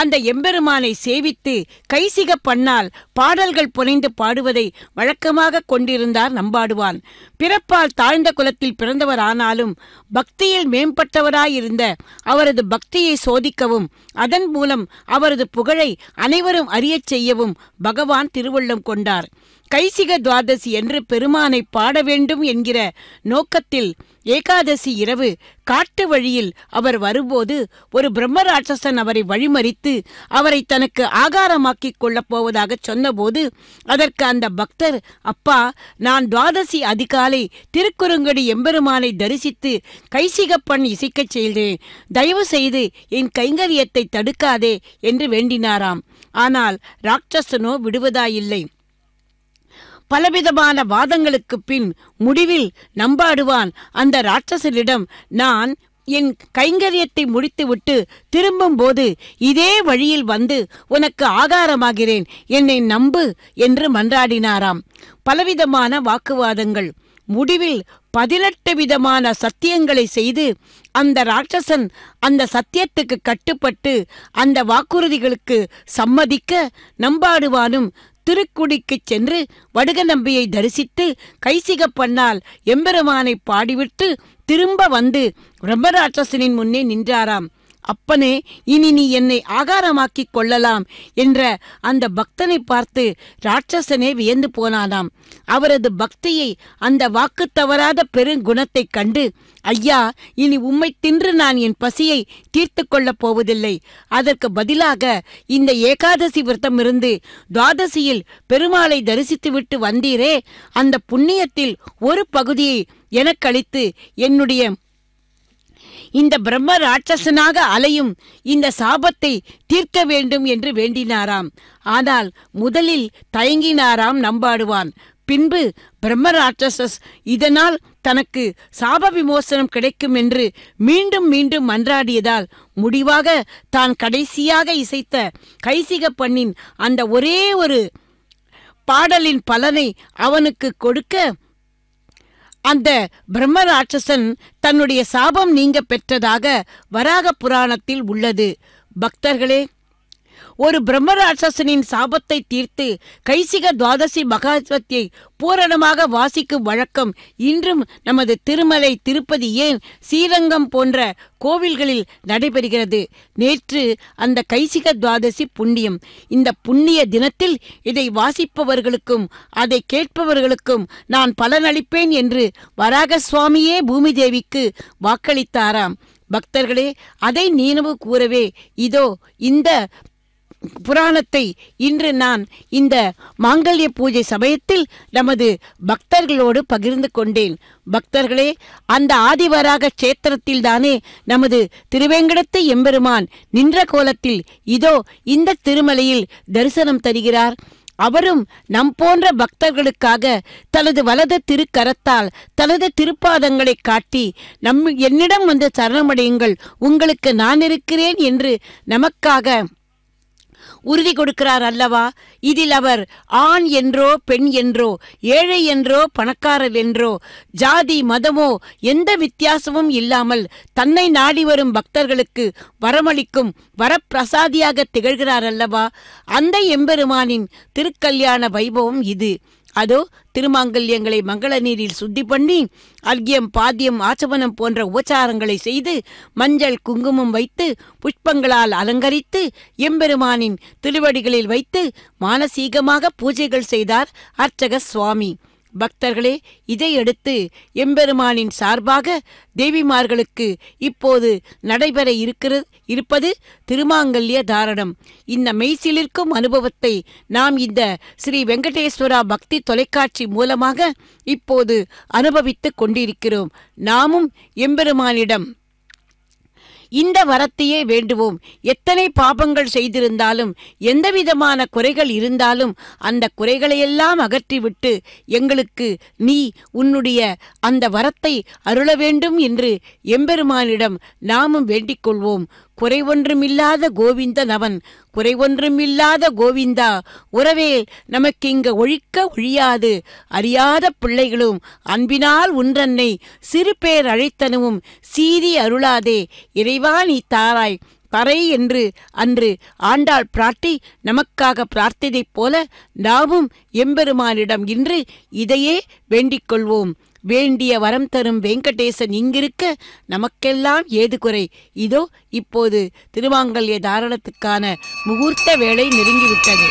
அந்த எம்பெருமானை சேவித்து கைசிக பண்ணால் பாடல்கள் புனைந்து பாடுவதை வழக்கமாக கொண்டிருந்தார் நம்பாடுவான். பிறப்பால் தாழ்ந்த குலத்தில் பிறந்தவர் ஆனாலும் பக்தியில் மேம்பட்டவராயிருந்த அவரது பக்தியை சோதிக்கவும் அதன் மூலம் அவரது புகழை அனைவரும் அறியச் செய்யவும் பகவான் திருவுள்ளம் கொண்டார். கைசிக துவாதசி என்று பெருமானை பாட வேண்டும் என்கிற நோக்கத்தில் ஏகாதசி இரவு காட்டு வழியில் அவர் வரும்போது ஒரு பிரம்மராட்சசன் அவரை வழிமறித்து அவரை தனக்கு ஆகாரமாக்கிக் கொள்ளப் போவதாக சொன்னபோது அதற்கு அந்த பக்தர், அப்பா, நான் துவாதசி அதிகாலை திருக்குறுங்குடி எம்பெருமானை தரிசித்து கைசிகப்பண் இசைக்கச் செய்தேன், தயவு செய்து என் கைங்கரியத்தை தடுக்காதே என்று வேண்டினாராம். ஆனால் ராட்சசனோ விடுவதாயில்லை. பலவிதமான வாதங்களுக்கு பின் முடிவில் நம்பாடுவான் அந்த ராட்சசனிடம், நான் என் கைங்கரியத்தை முடித்துவிட்டு திரும்பும் போது இதே வழியில் வந்து உனக்கு ஆகாரமாகிறேன், என்னை நம்பு என்று மன்றாடினாராம். பலவிதமான வாக்குவாதங்கள். முடிவில் 18 விதமான சத்தியங்களை செய்து அந்த ராட்சசன் அந்த சத்தியத்துக்கு கட்டுப்பட்டு அந்த வாக்குறுதிகளுக்கு சம்மதிக்க நம்பாடுவானும் திருக்குடிக்கு சென்று வடுக நம்பியை தரிசித்து கைசிக பண்ணால் எம்பெருமானை பாடிவிட்டு திரும்ப வந்து பிரம்மராட்சசனின் முன்னே நின்றாராம். அப்பனே, இனி நீ என்னை ஆகாரமாக்கிக் கொள்ளலாம் என்ற அந்த பக்தனை பார்த்து ராட்சசனே வியந்து போனானாம். அவரது பக்தியை, அந்த வாக்கு தவறாத பெருங்குணத்தை கண்டு, ஐயா, இனி உம்மை தின்று நான் என் பசியை தீர்த்து கொள்ளப் போவதில்லை. அதற்கு பதிலாக இந்த ஏகாதசி விரதம் இருந்து துவாதசியில் பெருமாளை தரிசித்துவிட்டு வந்தீரே, அந்த புண்ணியத்தில் ஒரு பகுதியை எனக்களித்து என்னுடைய இந்த பிரம்ம ராட்சசனாக அலையும் இந்த சாபத்தை தீர்க்க வேண்டும் என்று வேண்டினாராம். ஆனால் முதலில் தயங்கினாராம் நம்பாடுவான். பின்பு பிரம்ம ராட்சசஸ் இதனால் தனக்கு சாப விமோசனம் கிடைக்கும் என்று மீண்டும் மீண்டும் மன்றாடியதால் முடிவாக தான் கடைசியாக இசைத்த கைசிக பண்ணின் அந்த ஒரே ஒரு பாடலின் பலனை அவனுக்கு கொடுக்க அந்த பிரம்ம ராட்சசன் தன்னுடைய சாபம் நீங்க பெற்றதாக வராக புராணத்தில் உள்ளது. பக்தர்களே, ஒரு பிரம்மராட்சசனின் சாபத்தை தீர்த்து கைசிக துவாதசி மகாத்வத்தை பூரணமாக வாசிக்கும் வழக்கம் இன்றும் நமது திருமலை, திருப்பதி, ஏன் ஸ்ரீரங்கம் போன்ற கோவில்களில் நடைபெறுகிறது. நேற்று அந்த கைசிக துவாதசி புண்ணியம். இந்த புண்ணிய தினத்தில் இதை வாசிப்பவர்களுக்கும் அதை கேட்பவர்களுக்கும் நான் பலனளிப்பேன் என்று வராக சுவாமியே பூமி தேவிக்கு வாக்களித்தாராம். பக்தர்களே, அதை நினைவு கூறவே இதோ இந்த புராணத்தை இன்று நான் இந்த மாங்கல்ய பூஜை சமயத்தில் நமது பக்தர்களோடு பகிர்ந்து கொண்டேன். பக்தர்களே, அந்த ஆதிவராக கஷேத்திரத்தில் தானே நமது திருவேங்கடத்து எம்பெருமான் நின்ற கோலத்தில் இதோ இந்த திருமலையில் தரிசனம் தருகிறார். அவரும் நம் போன்ற பக்தர்களுக்காக தனது வலது திருக்கரத்தால் தனது திருப்பாதங்களை காட்டி என்னிடம் வந்து சரணமடையுங்கள், உங்களுக்கு நான் இருக்கிறேன் என்று நமக்காக உறுதி கொடுக்கிறார் அல்லவா? இதில் அவர் ஆண் என்றோ பெண் என்றோ ஏழை என்றோ பணக்காரர் என்றோ ஜாதி மதமோ எந்த வித்தியாசமும் இல்லாமல் தன்னை நாடி வரும் பக்தர்களுக்கு வரமளிக்கும் வரப்பிரசாதியாக திகழ்கிறார் அல்லவா? அந்த எம்பெருமானின் திருக்கல்யாண வைபவம் இது. அதோ திருமாங்கல்யங்களை மங்கள நீரில் சுத்தி பண்ணி அர்க்கியம் பாத்தியம் ஆச்சமனம் போன்ற உபச்சாரங்களை செய்து மஞ்சள் குங்குமம் வைத்து புஷ்பங்களால் அலங்கரித்து எம்பெருமானின் திருவடிகளில் வைத்து மானசீகமாக பூஜைகள் செய்தார் அர்ச்சக சுவாமி. பக்தர்களே, இதையடுத்து எம்பெருமானின் சார்பாக தேவிமார்களுக்கு இப்போது நடைபெற இருப்பது திருமாங்கல்ய தாரணம். இந்த மெய்சிலிருக்கும் அனுபவத்தை நாம் இந்த ஸ்ரீ வெங்கடேஸ்வரா பக்தி தொலைக்காட்சி மூலமாக இப்போது அனுபவித்துக் கொண்டிருக்கிறோம். நாமும் எம்பெருமானிடம் இந்த வரத்தையே வேண்டுவோம். எத்தனை பாபங்கள் செய்திருந்தாலும் எந்தவிதமான குறைகள் இருந்தாலும் அந்த குறைகளையெல்லாம் அகற்றிவிட்டு எங்களுக்கு நீ உன்னுடைய அந்த வரத்தை அருள வேண்டும் என்று எம்பெருமானிடம் நாமும் வேண்டிக் கொள்வோம். குறைவொன்றுமில்லாத கோவிந்தன் அவன், குறைவொன்றுமில்லாத கோவிந்தா உறவேல் நமக்கு இங்க ஒழிக்க ஒழியாது. அறியாத பிள்ளைகளும் அன்பினால் உன்றன்னை சிறு பேர் அழைத்தனவும் சீறி அருளாதே இறைவா நீ தாராய் தரை என்று அன்று ஆண்டாள் பிராட்டி நமக்காக பிரார்த்திதைப் போல நாமும் எம்பெருமானிடம் இன்று இதையே வேண்டிக் கொள்வோம். வேண்டிய வரம் தரும் வெங்கடேசன் இங்கிருக்க நமக்கெல்லாம் ஏது குறை? இதோ இப்போது திருமாங்கல்ய தாரணத்துக்கான முகூர்த்த வேளை நெருங்கிவிட்டது.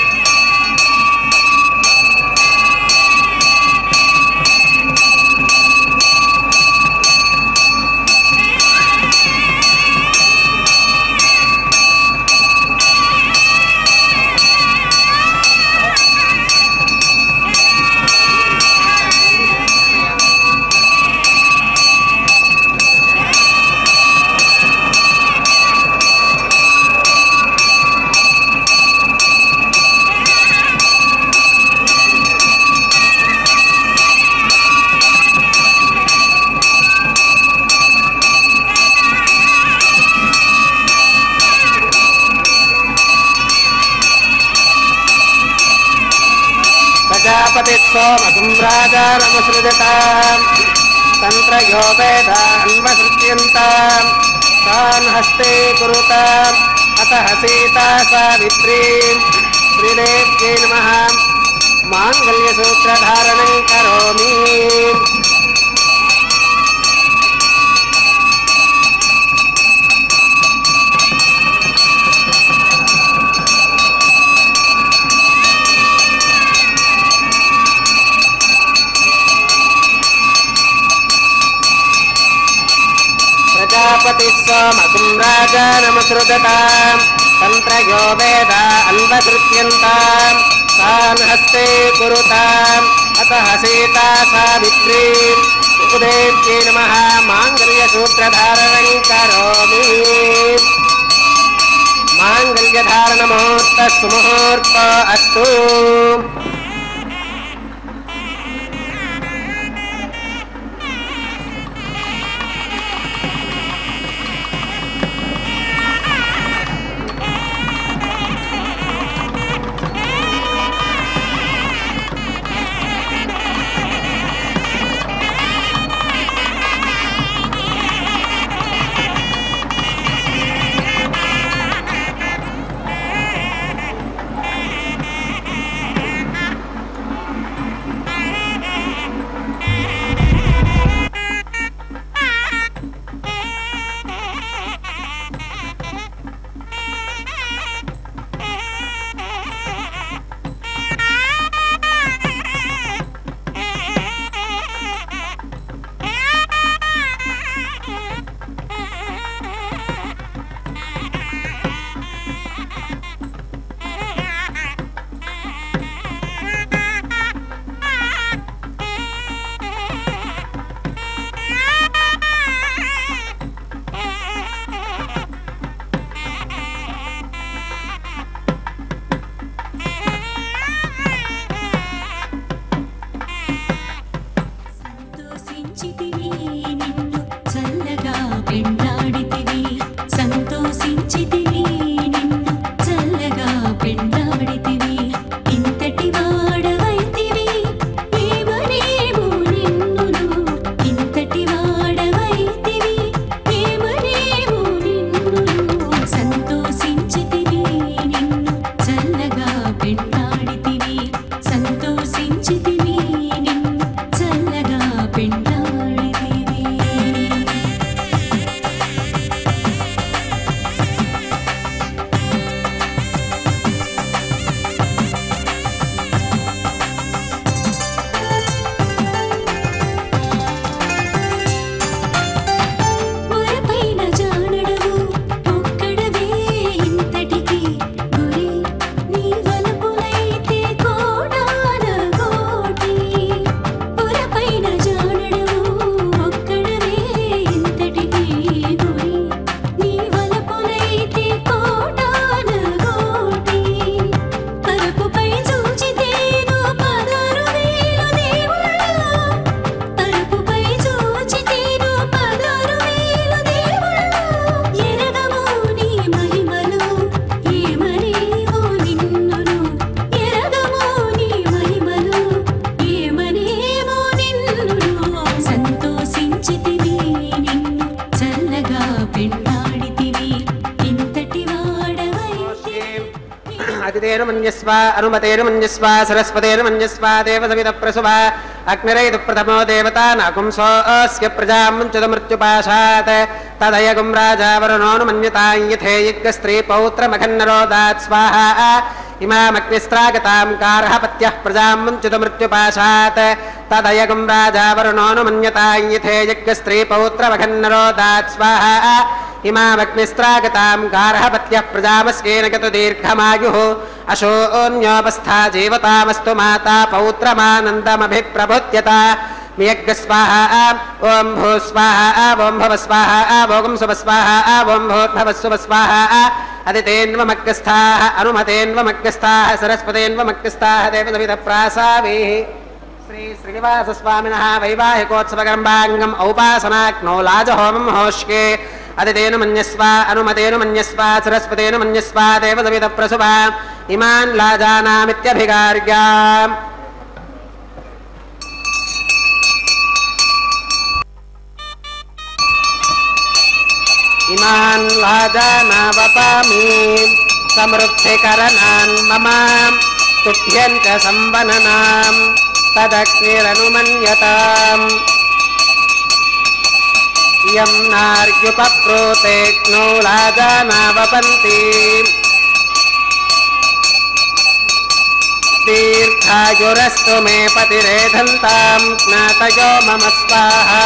प्रजापतिस्सोमसुं राजानमुसृजताम् तन्त्रयो वेदान्वसृज्यन्ताम् तान् हस्ते कुरुताम् अतः सीता सावित्रीम् श्रीदेव्यै नमः माङ्गल्यसूत्रधारणं करोमि. प्रजापतिस्सोमसुं राजानमुसृजताम् तन्त्रयो वेदा अन्वसृज्यन्ताम् तान् हस्ते कुरुताम् अतः सीता सावित्रीम् सुदेव्यै नमः माङ्गल्यसूत्रधारणं करोमि. माङ्गल्यधारणमुहूर्तः सुमुहूर्तो अस्तु. అతిథేన మన్యస్వ అనుమతేన మన్యస్వ సరస్వతేన మన్యస్వ దేవసవిత ప్రసుభ అగ్నిరైతు ప్రథమో దేవతా నాకుంసోస్య ప్రజాం ముంచద మృత్యుపాశాత్ తదయగుం రాజా వరుణోను మన్యతాం యథే యజ్ఞ స్త్రీ పౌత్రమఖన్నరోదాత్ స్వాహా ఇమామగ్నిస్త్రాగతాం కార్హపత్యః ప్రజాం ముంచద మృత్యుపాశాత్ తదయగుం రాజా వరుణోను మన్యతాం యథే యజ్ఞ స్త్రీ పౌత్రమఖన్నరోదాత్ స్వాహా ఇమామగ్నిస్త్రాగతాం గార్హపత్యః ప్రజామస్యేన గతో దీర్ఘమాయుః అశోన్యోపస్థా జీవతామస్తు మాతా పౌత్రమానందమభిప్రబుధ్యత యజ్ఞ స్వాహా ఓం భూ స్వాహా ఓం భవ స్వాహా ఓం శుభ స్వాహా ఓం భూర్భవస్సుభ స్వాహా అదితేన్వమగ్రస్థాః అనుమతేన్వమగ్రస్థాః సరస్వతేన్వమగ్రస్థాః దేవసవిత ప్రాసావేః శ్రీ శ్రీనివాస స్వామినః వైవాహికోత్సవకర్మాంగం ఔపాసనాగ్నౌ లాజహోమం హోష్కే అదితేన మన్యస్వ అనుమతేన మన్యస్వ సరస్వతేన మన్యస్వ దేవసవిత ప్రసుభ ఇమాన్ లాజానామిత్యభిగార్య ఇమాన్ లాజానావపామి సమృద్ధికరణాన్ మమ తుభ్యంచ సంవననాం తదగ్నిరనుమన్యతాం యం నార్యుపప్రోతేగ్నో లాజానావపంతి దీర్ఘాయురస్తు మే పతిరేధంతాం జ్ఞాతయో మమ స్వాహా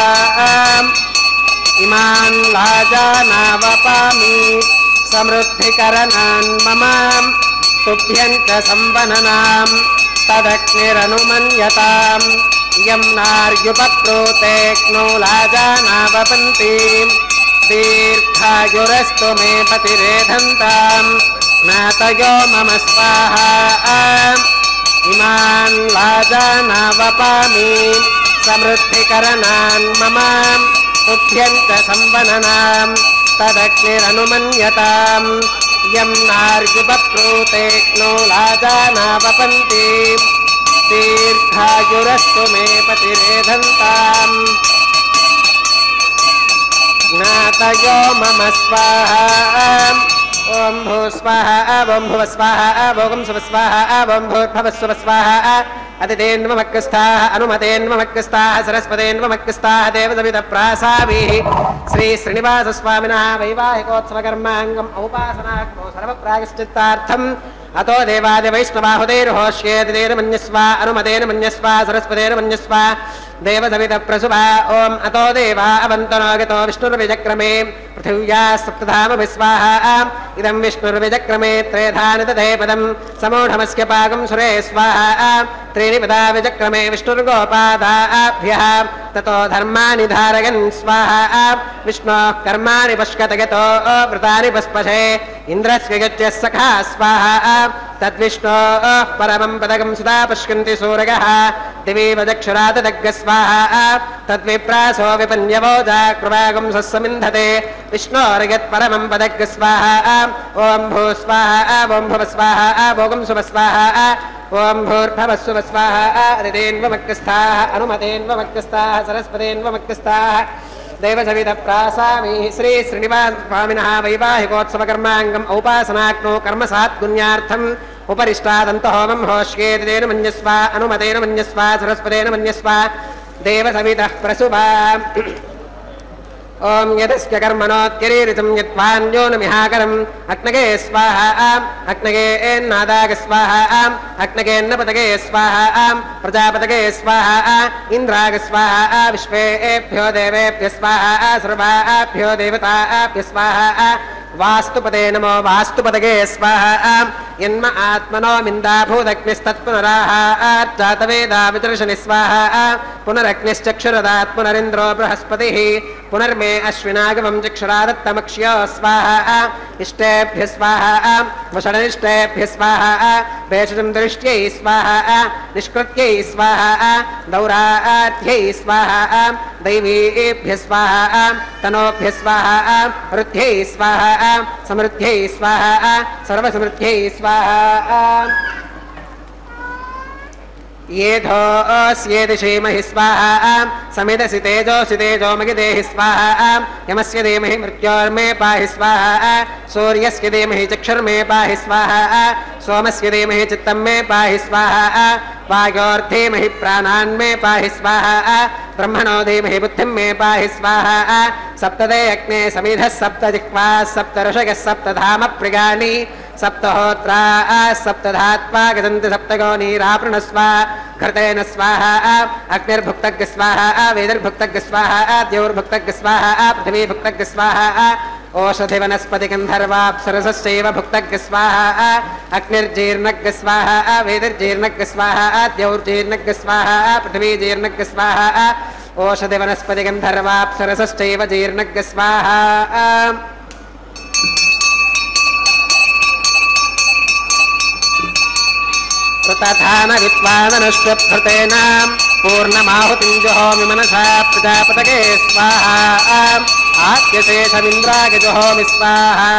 ఇమాన్ లాజానావపామి సమృద్ధికరణాన్ మమ తుభ్యంచ సంవననాం తదగ్నిరనుమన్యతాం యం నార్యుపప్రోతేగ్నో లాజానావపంతి దీర్ఘాయురస్తు మే పతిరేధంతాం జ్ఞాతయో మమ స్వాహా ఇమాన్ లాజానావపామి సమృద్ధికరణాన్ మమ తుభ్యంచ సంవననాం తదగ్నిరనుమన్యతాం యం నార్యుపప్రోతేగ్నో లాజానావపంతి దీర్ఘాయురస్తు మే పతిరేధంతాం జ్ఞాతయో మమ స్వాహా ఓం భూ స్వాహా ఓం భువ స్వాహా ఓం శుభ స్వాహా ఓం భూర్భవస్సుభ స్వాహా అతిథేన్వమగ్రస్థాః అనుమతేన్వమగ్రస్థాః సరస్వతేన్వమగ్రస్థాః దేవసవిత ప్రాసావేః శ్రీ శ్రీనివాస స్వామినః వైవాహికోత్సవకర్మాంగం ఔపాసనాగ్నౌ సర్వప్రాయశ్చిత్తార్థం అతో దేవాది వైష్ణవాహుదైర్హోష్యేతితేన మన్యస్వ అనుమతేన మన్యస్వ సరస్వతేన మన్యస్వ దేవసవిత ప్రసుభ ఓం అతో దేవా అవంతనో గతో విష్ణుర్విచక్రమే పృథివ్యా సప్తధామ విస్వాహా ఇదం విష్ణుర్విచక్రమే త్రేధాని తదే పదం సమూఢమస్య పాకం సురే స్వాహా త్రీణి పదా విచక్రమే విష్ణుర్గోపాదాభ్యః తతో ధర్మాని ధారయన్ స్వాహా విష్ణోః కర్మాణి పశ్యత గతో వృతాని పస్పశే ఇంద్రస్య గత్యః సఖా స్వాహా తద్విష్ణోః పరమం పదకం సదా పశ్యంతి సూరగः దివి వదక్షురాతదగ్గ స్వాహా తద్విప్రాసో విపన్యవోజాకృవాగం సస్సమింధతే విష్ణోర్యత్ పరమం పదగ్గ స్వాహా ఓం భూ స్వాహా ఓం భవ స్వాహా ఓం శుభ స్వాహా ఓం భూర్భవస్సుభ స్వాహా అదితేన్వమగ్రస్థాః అనుమతేన్వమగ్రస్థాః సరస్వతేన్వమగ్రస్థాః దేవసవిత ప్రాసావేః శ్రీ శ్రీనివాస స్వామినః వైవాహికోత్సవకర్మాంగం ఔపాసనాగ్నౌ కర్మసాత్గుణ్యార్థం ఉపరిష్టాదంతహోమం హోష్యేతితేన మన్యస్వ అనుమతేన మన్యస్వ సరస్వతేన మన్యస్వ దేవసవిత ప్రసుభ ఓం యదస్య కర్మణోత్యరీరితం యత్వాన్యోనమిహాకరం అగ్నగే స్వాహా అగ్నగేన్నాదాగ స్వాహా అగ్నగేన్నపతగే స్వాహా ప్రజాపతగే స్వాహా ఇంద్రాగ స్వాహా విశ్వేభ్యో దేవేభ్య స్వాహా సర్వాభ్యో దేవతాభ్య స్వాహా వాస్తుపదే నమో వాస్తుపదగే స్వాహా యన్మ ఆత్మనో మిందాభూదగ్నిస్తత్పునరాహార్జాతవేదా విదర్శని స్వాహా పునరగ్నిశ్చక్షురదాత్ పునరింద్రో బృహస్పతిః పునర్మే అశ్వినాగమం చక్షురాదత్తమక్ష్యో స్వాహా ఇష్టేభ్య స్వాహా వషడనిష్టేభ్య స్వాహా భేషజం దృష్ట్యై స్వాహా నిష్కృత్యై స్వాహా దౌరాధ్యై స్వాహా దైవీభ్య స్వాహా తనోభ్య స్వాహా వృద్ధ్యై స్వాహా సమృద్ధ్యై స్వాహా సర్వసమృద్ధ్యై స్వాహా येधोऽस्येति श्रीमहि स्वाहा समिदसि तेजोऽसि तेजो मगिदेहि स्वाहा यमस्य धीमहि मृत्योर्मे पाहि स्वाहा सूर्यस्य धीमहि चक्षुर्मे पाहि स्वाहा सोमस्य धीमहि चित्तं मे पाहि स्वाहा वायोर्धीमहि प्राणान्मे पाहि स्वाहा ब्रह्मणो धीमहि बुद्धिं मे पाहि स्वाहा सप्तदे अग्ने समिधः सप्तजिह्वाः सप्तऋषयः सप्तधाम प्रियाणि सप्तहोत्रा सप्तधात्वा गजन्ति सप्तगोनीरापृणस्वा घृतेन स्वाहा अग्निर्भुक्तज्ञ स्वाहा वेदिर्भुक्तज्ञ स्वाहा द्यौर्भुक्तज्ञ स्वाहा पृथिवीभुक्तज्ञ स्वाहा ओषधिवनस्पतिगन्धर्वाप्सरसश्चैव भुक्तज्ञ स्वाहा अग्निर्जीर्णज्ञ स्वाहा वेदिर्जीर्णज्ञ स्वाहा द्यौर्जीर्णज्ञ स्वाहा पृथिवीजीर्णज्ञ स्वाहा ओषधिवनस्पतिगन्धर्वाप्सरसश्चैव जीर्णज्ञ स्वाहा तथान विद्वाननुष्टभृतेनां पूर्णमाहुतिं जुहोमि मनसा प्रजापतये स्वाहा आद्यशेषमिन्द्राय जुहोमि स्वाहा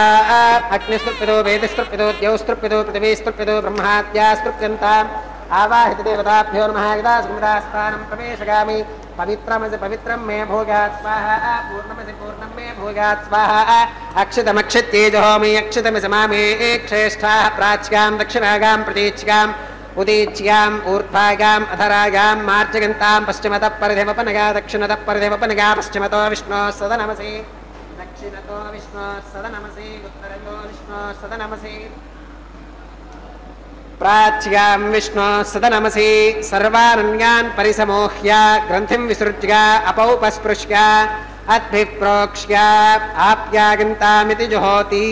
अग्निस्तृप्यतो वेदिस्तृप्यतो द्यौस्तृप्यतो पृथिवीस्तृप्यतो ब्रह्माद्यास्तृप्यन्ताम् आवाहित देवताभ्यो नमः यदा सुमदास्थानं प्रवेशगामि पवित्रं मे भोगात् स्वाहा पूर्णमसि पूर्णं मे भोगात् स्वाहा अक्षितमक्षित्ये जुहोमि अक्षितमसि मामे श्रेष्ठाः प्राच्यां दक्षिणागां प्रतीच्याम् उदीच्याम् ऊर्ध्वागाम् अधरागां मार्जगन्तां पश्चिमतः परिधिवपनगा दक्षिणतः परिधिवपनगा पश्चिमतो विष्णोः सदनमसि दक्षिणतो विष्णोः सदनमसि उत्तरतो विष्णोः सदनमसि प्राच्यां विष्णोः सदनमसि सर्वानन्यान् परिसमोह्य ग्रन्थिं विसृज्य अपौपस्पृश्य अद्भिः प्रोक्ष्य आप्यागन्तामिति जुहोति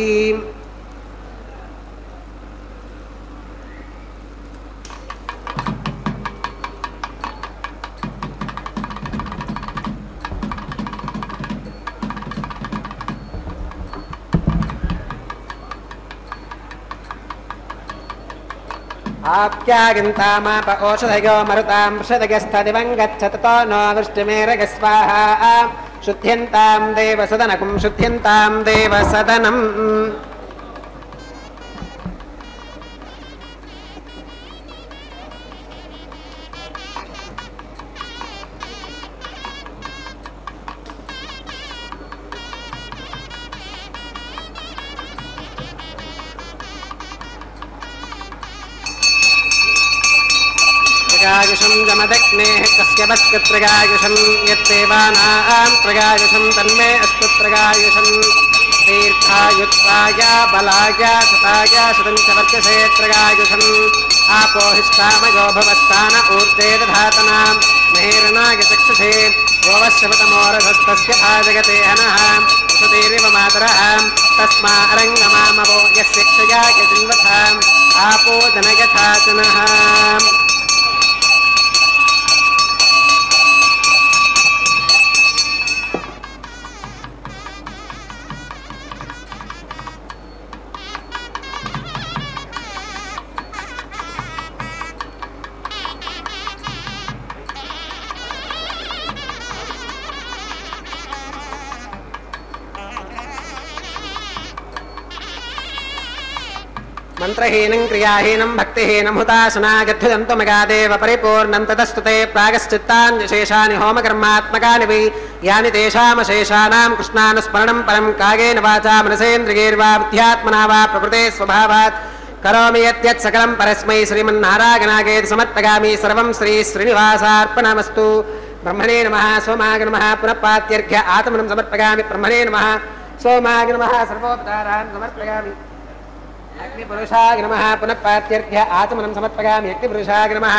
आप्यागन्तामाप ओषधयो मरुतां वृषदगस्थदिवं गच्छततो नो वृष्टिमेरग स्वाहा शुद्ध्यन्तां देवसदनकुं शुद्ध्यन्तां देवसदनम् प्रगायुषं जमदग्नेः कस्य वस्कत्रगायुषं यत्देवानां प्रगायुषं तन्मे अस्तु प्रगायुषं दीर्घायुत्वाय बलाय शताय शतं च वर्चसे प्रगायुषम् आपोहिष्ठामयो भवस्तान ऊर्ध्वे दधातनां मेहरणाय चक्षुषे गोवश्यवतमोरधस्तस्य भाजगते हनः सुधीरिव मातरः तस्मा अरङ्गमामवो यस्य क्षयाय जिन्वथाम् आपो जनयथा जनः मंत्रहीनं क्रियाहीनं भक्तिहीनं हुताशनागद्धुदन्तमगादेव परिपूर्णं ततस्तुते प्रागश्चित्तान्यशेषानि होमकर्मात्मकानि वै यानि तेषामशेषाणां कृष्णानुस्मरणं परं कायेन वाचा मनसेन्द्रियैर्वा बुद्ध्यात्मना वा प्रकृते स्वभावात् करोमि यत् सकलं परस्मै श्रीमन्नारायणायेति समर्पयामि सर्वं श्री श्रीनिवासार्पणमस्तु ब्रह्मणे नमः सोमाय नमः पुनः पात्यर्घ्य आत्मनं समर्पयामि ब्रह्मणे नमः सोमाय नमः सर्वोपचारान् समर्पयामि अग्निपुरुषाय नमः पुनः पात्यर्घ्य आत्मनं समर्पयामि अग्निपुरुषाय नमः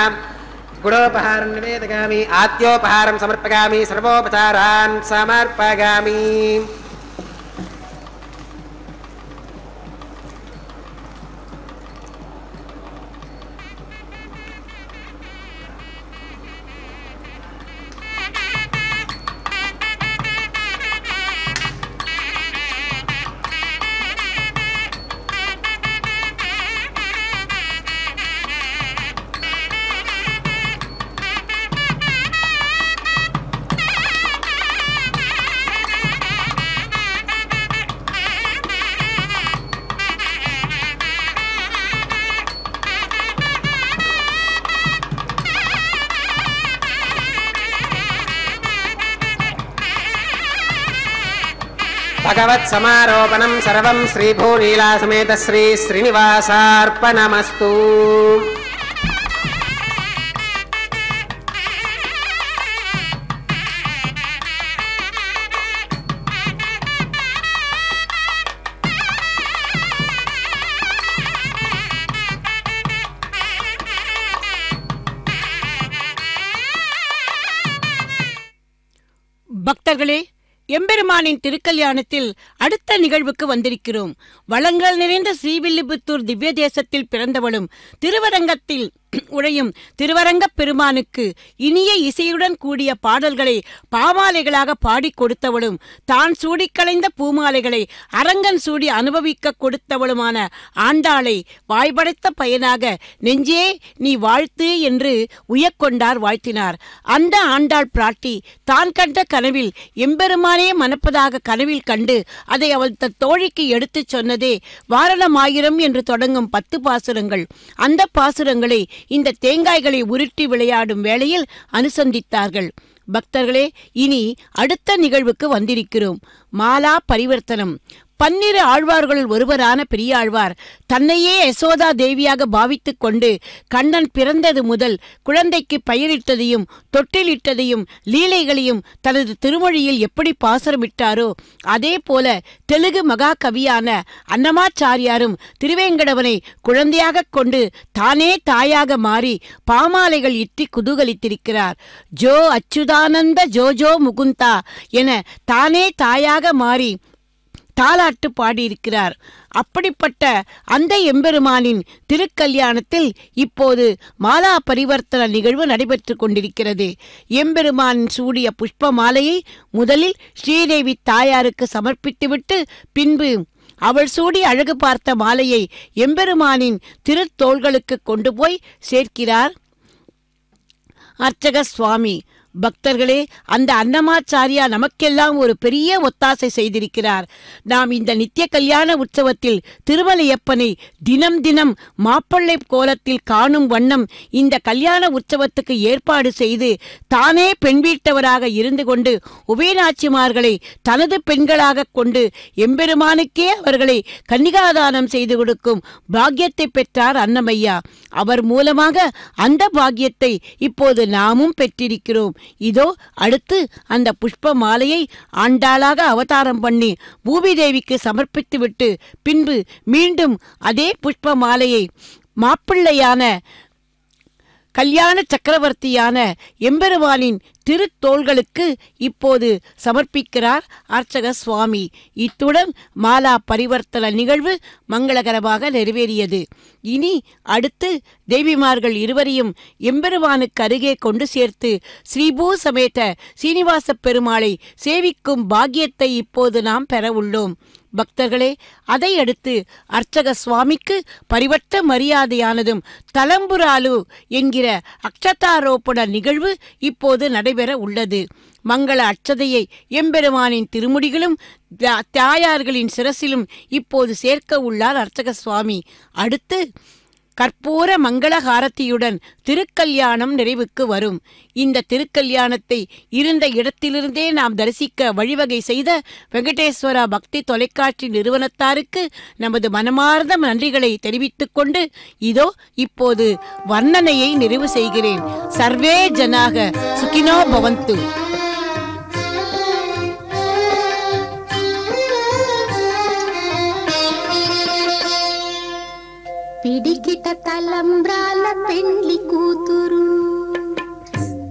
गुणोपहारं निवेदयामि आद्योपहारं समर्पयामि सर्वोपचारान् समर्पयामि భగవత్ సమారోపణం సర్వం శ్రీభూనీలా సమేత శ్రీ శ్రీనివాసార్పణమస్తు. பக்தர்களே, எம்பெருமானின் திருக்கல்யாணத்தில் அடுத்த நிகழ்வுக்கு வந்திருக்கிறோம். வளங்கள் நிறைந்த ஸ்ரீவில்லிபுத்தூர் திவ்ய தேசத்தில் பிறந்தவளும் திருவரங்கத்தில் உழையும் திருவரங்கப் பெருமானுக்கு இனிய இசையுடன் கூடிய பாடல்களை பாமாலைகளாக பாடி கொடுத்தவளும் தான் சூடிக்களைந்த பூமாலைகளை அரங்கன் சூடி அனுபவிக்க கொடுத்தவளுமான ஆண்டாளை வாய்படைத்த பயனாக நெஞ்சே நீ வாழ்த்து என்று உயக்கொண்டார், வாழ்த்தினார். அந்த ஆண்டாள் பிராட்டி தான் கண்ட கனவில் எம்பெருமானே மணப்பதாக கனவில் கண்டு அதை அவள் தோழிக்கு எடுத்துச் சொன்னதே வாரணமாயிரம் என்று தொடங்கும் 10 பாசுரங்கள். அந்த பாசுரங்களை இந்த தேங்காய்களை உருட்டி விளையாடும் வேளையில் அனுசந்தித்தார்கள். பக்தர்களே, இனி அடுத்த நிகழ்வுக்கு வந்திருக்கிறோம். மாலா பரிவர்த்தனம். 12 ஆழ்வார்களுள் ஒருவரான பெரியாழ்வார் தன்னையே யசோதா தேவியாக பாவித்துக் கொண்டு கண்ணன் பிறந்தது முதல் குழந்தைக்கு பெயரிட்டதையும் தொட்டிலிட்டதையும் லீலைகளையும் தனது திருமொழியில் எப்படி பாசுரமிட்டாரோ அதே போல தெலுங்கு மகா கவியான அன்னமாச்சாரியாரும் திருவேங்கடவனை குழந்தையாக கொண்டு தானே தாயாக மாறி பாமாலைகள் இட்டி குதூகலித்திருக்கிறார். ஜோ அச்சுதானந்த ஜோஜோ முகுந்தா என தானே தாயாக மாறி தாலாட்டு பாடியிருக்கிறார். அப்படிப்பட்ட அந்த எம்பெருமானின் திருக்கல்யாணத்தில் இப்போது மாலா பரிவர்த்தன நிகழ்வு நடைபெற்று கொண்டிருக்கிறது. எம்பெருமானின் சூடிய புஷ்ப மாலையை முதலில் ஸ்ரீதேவி தாயாருக்கு சமர்ப்பித்துவிட்டு பின்பு அவள் சூடி அழகு பார்த்த மாலையை எம்பெருமானின் திருத்தோள்களுக்கு கொண்டு போய் சேர்க்கிறார் அர்ச்சக சுவாமி. பக்தர்களே, அந்த அன்னமாச்சாரியா நமக்கெல்லாம் ஒரு பெரிய ஒத்தாசை செய்திருக்கிறார். நாம் இந்த நித்திய கல்யாண உற்சவத்தில் திருமலையப்பனை தினம் தினம் மாப்பிள்ளை கோலத்தில் காணும் வண்ணம் இந்த கல்யாண உற்சவத்துக்கு ஏற்பாடு செய்து தானே பெண் வீட்டவராக இருந்து கொண்டு உபயநாச்சிமார்களை தனது பெண்களாக கொண்டு எம்பெருமானுக்கே அவர்களை கன்னிகாதானம் செய்து கொடுக்கும் பாக்கியத்தை பெற்றார் அன்னமையா. அவர் மூலமாக அந்த பாக்கியத்தை இப்போது நாமும் பெற்றிருக்கிறோம். இதோ அடுத்து அந்த புஷ்ப மாலையை ஆண்டாளாக அவதாரம் பண்ணி பூமிதேவிக்கு சமர்ப்பித்துவிட்டு பின்பு மீண்டும் அதே புஷ்ப மாலையை மாப்பிள்ளையான கல்யாண சக்கரவர்த்தியான எம்பெருமானின் திருத்தோள்களுக்கு இப்போது சமர்ப்பிக்கிறார் அர்ச்சக சுவாமி. இத்துடன் மாலா பரிவர்த்தன நிகழ்வு மங்களகரமாக நிறைவேறியது. இனி அடுத்து தேவிமார்கள் இருவரையும் எம்பெருமானுக்கு அருகே கொண்டு சேர்த்து ஸ்ரீபூ சமேத சீனிவாச பெருமாளை சேவிக்கும் பாக்கியத்தை இப்போது நாம் பெற உள்ளோம். பக்தர்களே, அதையடுத்து அர்ச்சக சுவாமிக்கு பரிவட்ட மரியாதையானதும் தலம்புராலு என்கிற அக்ஷதாரோப்பண நிகழ்வு இப்போது நடைபெற உள்ளது. மங்கள அட்சதையை எம்பெருமானின் திருமுடிகளும் தாயார்களின் சிரசிலும் இப்போது சேர்க்க உள்ளார் அர்ச்சக சுவாமி. அடுத்து கற்பூர மங்களஹாரத்தியுடன் திருக்கல்யாணம் நிறைவுக்கு வரும். இந்த திருக்கல்யாணத்தை இருந்த இடத்திலிருந்தே நாம் தரிசிக்க வழிவகை செய்த வெங்கடேஸ்வரா பக்தி தொலைக்காட்சி நிறுவனத்தாருக்கு நமது மனமார்ந்த நன்றிகளை தெரிவித்துக் கொண்டு இதோ இப்போது வர்ணனையை நிறைவு செய்கிறேன். சர்வே ஜனாக சுகினோ பவந்து. పిడికిట తలంబ్రాల పెండ్లి కూతురు,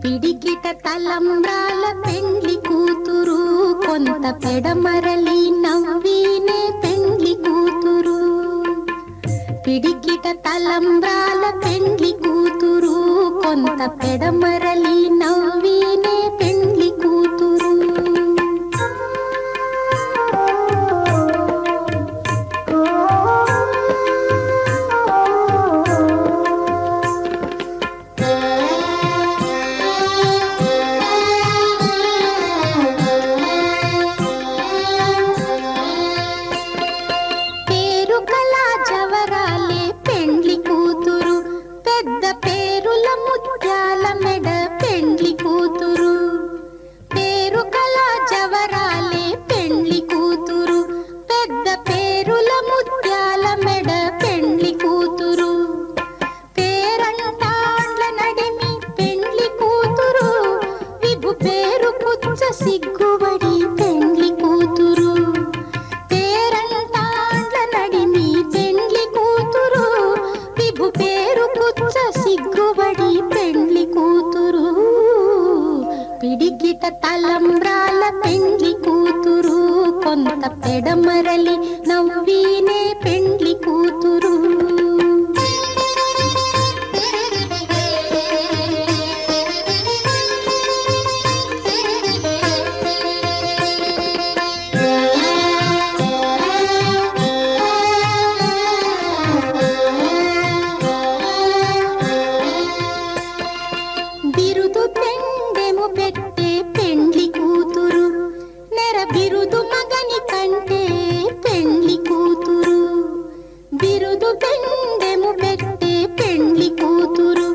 పిడికిట తలంబ్రాల పెండ్లి కూతురు, కొంత పెడమరలి నవ్వినే పెండ్లి కూతురు. పిడికిట తలంబ్రాల పెండ్లి కూతురు, కొంత పెడమరలి నవ్వినే పెండ్లి కూతురు. ముత్యాల మెడ పెండ్లి కూతురు. పుచ్చ సిగ్గుబడి పెండ్లి కూతురు పిడికిట తలంబ్రాల పెండ్లి కూతురు కొంత పెడమరలి నవ్వీనే పెండ్లి కూతురు బిరుదు పెండెము పెట్టే పెండ్లి కూతురు నెర బిరుదు మగని కంటే పెండ్లి కూతురు బిరుదు పెండెము పెట్టే పెండ్లి కూతురు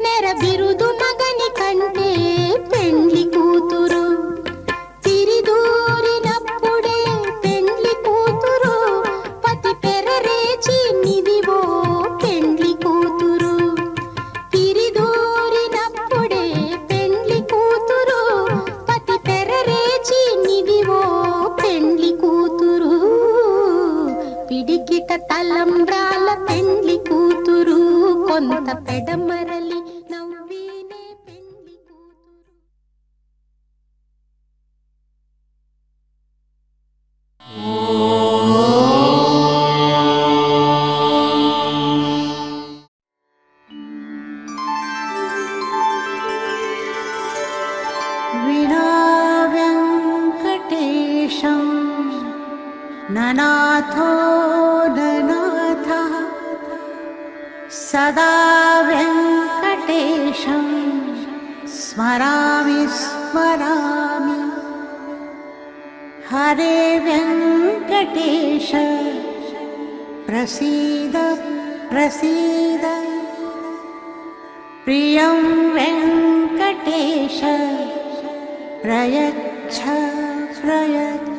నెర బిరుదు మగని కంటే పెండ్లి కూతురు తిరిదూరినప్పుడే పెండ్లి కూతురు పతి పెరరేచి నిదివో పెండ్లి కూతురు తిరిదూరినప్పుడే పెండ్లి కూతురు పతి పెరరేచి నిదివో పెండ్లి కూతురు పిడికిట తలంబ్రాల పెండ్లి కూతురు కొంత పెడమరలి నవ్వీనే పెండ్లి కూతురు विना वेङ्कटेशं ननाथो ननाथः सदा वेङ्कटेशं स्मरामि स्मरामि हरे वेङ्कटेश प्रसीद प्रसीद प्रियं वेङ्कटेश प्रयच्छ प्रयच्छ